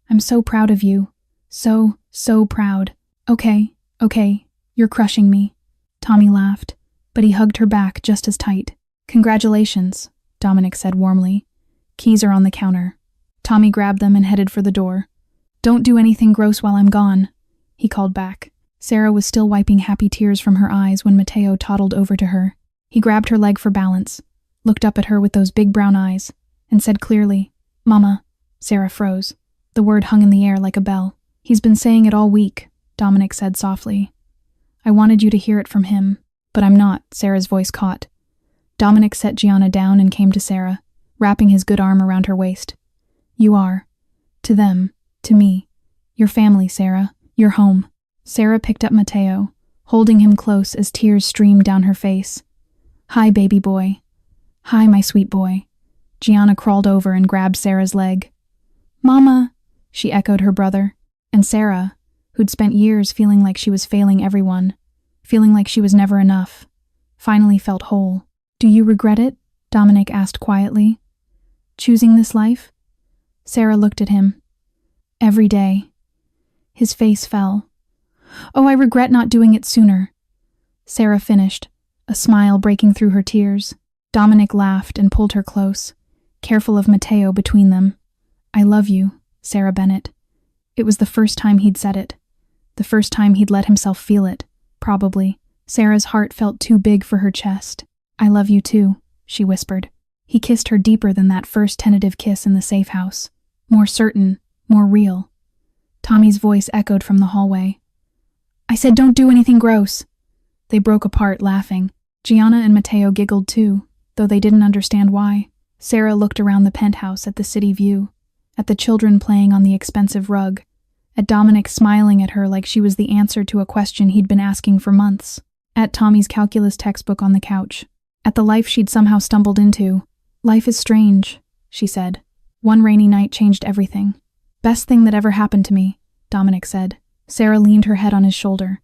"I'm so proud of you. So proud." Okay, you're crushing me." Tommy laughed, but he hugged her back just as tight. "Congratulations," Dominic said warmly. "Keys are on the counter." Tommy grabbed them and headed for the door. "Don't do anything gross while I'm gone," he called back. Sarah was still wiping happy tears from her eyes when Matteo toddled over to her. He grabbed her leg for balance, looked up at her with those big brown eyes, and said clearly, "Mama." Sarah froze. The word hung in the air like a bell. "He's been saying it all week," Dominic said softly. "I wanted you to hear it from him, but I'm not," Sarah's voice caught. Dominic set Gianna down and came to Sarah, wrapping his good arm around her waist. "You are. To them. To me. Your family, Sarah. Your home." Sarah picked up Matteo, holding him close as tears streamed down her face. "Hi, baby boy. Hi, my sweet boy." Gianna crawled over and grabbed Sarah's leg. "Mama," she echoed her brother, and Sarah, who'd spent years feeling like she was failing everyone, feeling like she was never enough, finally felt whole. "Do you regret it?" Dominic asked quietly. "Choosing this life?" Sarah looked at him. "Every day." His face fell. "Oh, I regret not doing it sooner." Sarah finished, a smile breaking through her tears. Dominic laughed and pulled her close, careful of Matteo between them. "I love you, Sarah Bennett." It was the first time he'd said it. The first time he'd let himself feel it, probably, Sarah's heart felt too big for her chest. "I love you too," she whispered. He kissed her deeper than that first tentative kiss in the safe house. More certain, more real. Tommy's voice echoed from the hallway. "I said don't do anything gross." They broke apart, laughing. Gianna and Matteo giggled too, though they didn't understand why. Sarah looked around the penthouse at the city view, at the children playing on the expensive rug, at Dominic smiling at her like she was the answer to a question he'd been asking for months, at Tommy's calculus textbook on the couch, at the life she'd somehow stumbled into. "Life is strange," she said. "One rainy night changed everything." "Best thing that ever happened to me," Dominic said. Sarah leaned her head on his shoulder,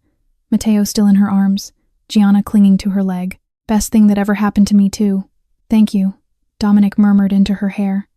Matteo still in her arms, Gianna clinging to her leg. "Best thing that ever happened to me too." "Thank you," Dominic murmured into her hair,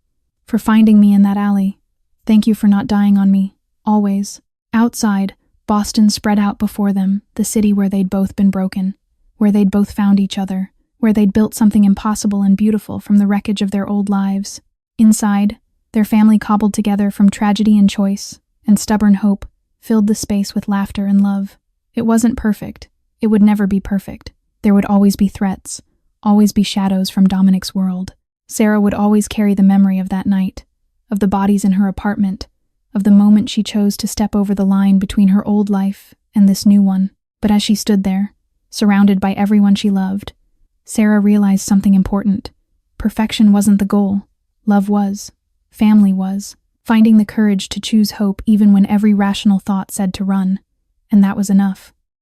"for finding me in that alley. Thank you for not dying on me, always." Outside, Boston spread out before them, the city where they'd both been broken, where they'd both found each other, where they'd built something impossible and beautiful from the wreckage of their old lives. Inside, their family cobbled together from tragedy and choice, and stubborn hope, filled the space with laughter and love. It wasn't perfect. It would never be perfect. There would always be threats, always be shadows from Dominic's world. Sarah would always carry the memory of that night, of the bodies in her apartment, of the moment she chose to step over the line between her old life and this new one. But as she stood there, surrounded by everyone she loved, Sarah realized something important. Perfection wasn't the goal. Love was. Family was. Finding the courage to choose hope even when every rational thought said to run. And that was enough.